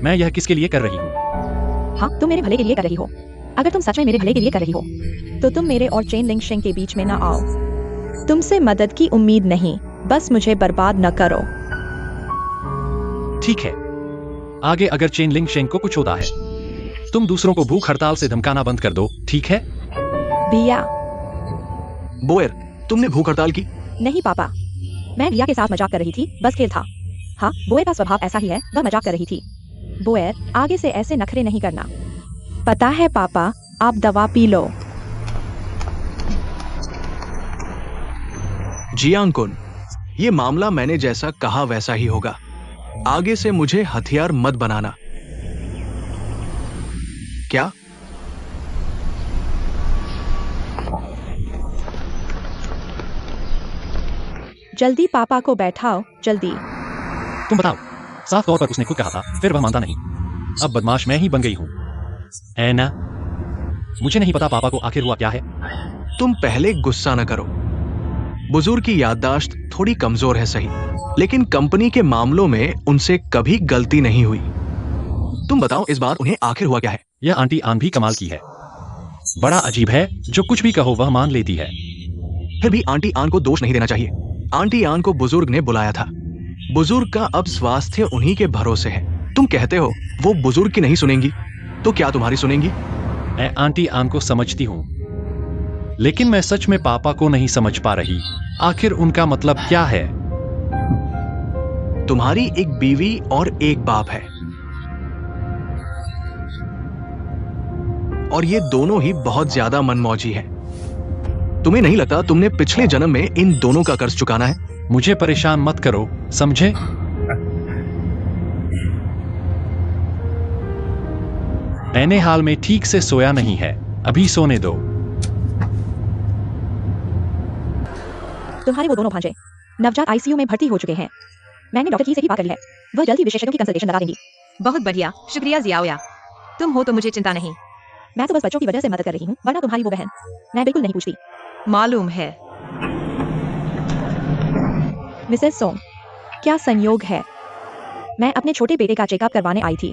मैं यह किसके लिए कर रही हूँ? हाँ, तुम मेरे भले के लिए कर रही हो। अगर तुम सच में मेरे भले के लिए कर रही हो, तो तुम मेरे और चेन लिंगशेंग के बीच में ना आओ। तुमसे मदद की उम्मीद नहीं, बस मुझे बर्बाद न करो। ठीक है, आगे अगर चेन लिंगशेंग को कुछ होता है, तुम दूसरों को भूख हड़ताल से धमकाना बंद कर दो, ठीक है? भैया। बोयर, तुमने भूख हड़ताल की? नहीं पापा, मैं भैया के साथ मजाक कर रही थी, बस खेल था। हाँ, बोयर का स्वभाव ऐसा ही है, वह मजाक कर रही थी। बोयर, आगे से ऐसे नखरे नहीं करना। पता है पापा, आप दवा पी लो। जियांग कुन, ये मामला मैंने जैसा कहा वैसा ही होगा। आगे से मुझे हथियार मत बनाना। क्या? जल्दी पापा को बैठाओ, जल्दी। तुम बताओ। साफ तौर पर उसने खुद कहा था, फिर वह मानता नहीं। अब बदमाश मैं ही बन गई हूँ। ऐना, मुझे नहीं पता पापा को आखिर हुआ क्या है। तुम पहले गुस्सा न करो। बुजुर्ग की याददाश्त थोड़ी कमजोर है सही, लेकिन कंपनी के मामलों में उनसे कभी गलती नहीं हुई। तुम बताओ इस बार उन्हें आखिर हुआ क्या है? यह आंटी आन भी कमाल की है। बड़ा अजीब है, जो कुछ भी कहो वह मान लेती है। फिर भी आंटी आन को दोष नहीं देना चाहिए। आंटी आन को बुजुर्ग ने बुलाया था। बुजुर्ग का अब स्वास्थ्य उन्हीं के भरोसे है। तुम कहते हो वो बुजुर्ग की नहीं सुनेंगी, तो क्या तुम्हारी सुनेंगी? मैं आंटी आन को समझती हूँ, लेकिन मैं सच में पापा को नहीं समझ पा रही। आखिर उनका मतलब क्या है? तुम्हारी एक बीवी और एक बाप है, और ये दोनों ही बहुत ज्यादा मनमौजी हैं। तुम्हें नहीं लगता तुमने पिछले जन्म में इन दोनों का कर्ज चुकाना है? मुझे परेशान मत करो, समझे? मैंने हाल में ठीक से सोया नहीं है, अभी सोने दो। तुम्हारे वो दोनों भांजे नवजात आईसीयू में भर्ती हो चुके हैं। मैंने डॉक्टर की से भी बात करी है, वह जल्द ही विशेषज्ञों की कंसल्टेशन लगा देंगी। बहुत बढ़िया, शुक्रिया जियाओया। तुम हो तो मुझे चिंता नहीं। मैं तो बस बच्चों की वजह से मदद कर रही हूँ, वरना तुम्हारी वो बहन मैं बिल्कुल नहीं पूछती। मालूम है। मिसेस सोंग, क्या संयोग है। मैं अपने छोटे बेटे का चेकअप करवाने आई थी,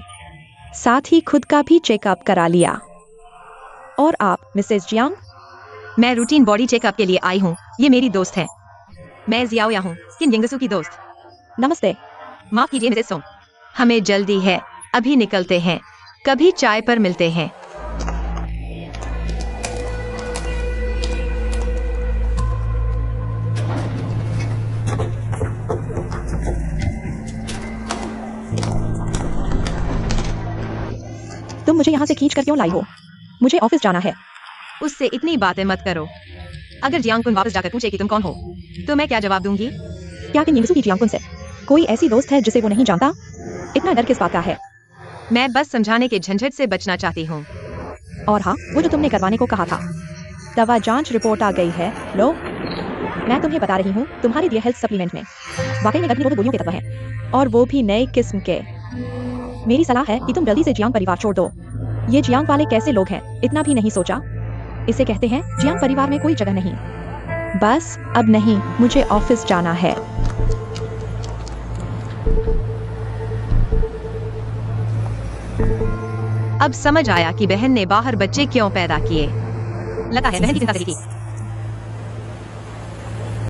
साथ ही खुद का भी चेकअप करा लिया। और आप मिसेस जियांग? मैं रूटीन बॉडी चेकअप के लिए आई हूँ। ये मेरी दोस्त है। मैं जियाओया हूँ, किन यंगसू की दोस्त। नमस्ते। माफ कीजिए मिसेस सोंग, हमें जल्दी है, अभी निकलते हैं। कभी चाय पर मिलते हैं। तुम मुझे यहाँ से खींच कर क्यों लाई हो? मुझे ऑफिस जाना है। उससे इतनी बातें मत करो। अगर जियांगकुन वापस जाकर पूछे कि तुम कौन हो, तो मैं क्या जवाब दूंगी? क्या किन यंगसू की जियांगकुन से कोई ऐसी दोस्त है जिसे वो नहीं जानता? इतना डर किस बात का है? मैं बस समझाने के झंझट से बचना चाहती हूँ। और हाँ, वो जो तुमने करवाने को कहा था, दवा जांच रिपोर्ट आ गई है। लो, मैं तुम्हें बता रही हूँ, तुम्हारे दिए हेल्थ सप्लीमेंट में वाकई में अग्निरोधक गोलियों के तत्व हैं, और वो भी नए किस्म के। मेरी सलाह है कि तुम जल्दी से जियांग परिवार छोड़ दो। ये जियांग वाले कैसे लोग हैं, इतना भी नहीं सोचा? इसे कहते हैं जियांग परिवार में कोई जगह नहीं। बस अब नहीं, मुझे ऑफिस जाना है। अब समझ आया कि बहन ने बाहर बच्चे क्यों पैदा किए। लगता है बहन की चिंता सही थी।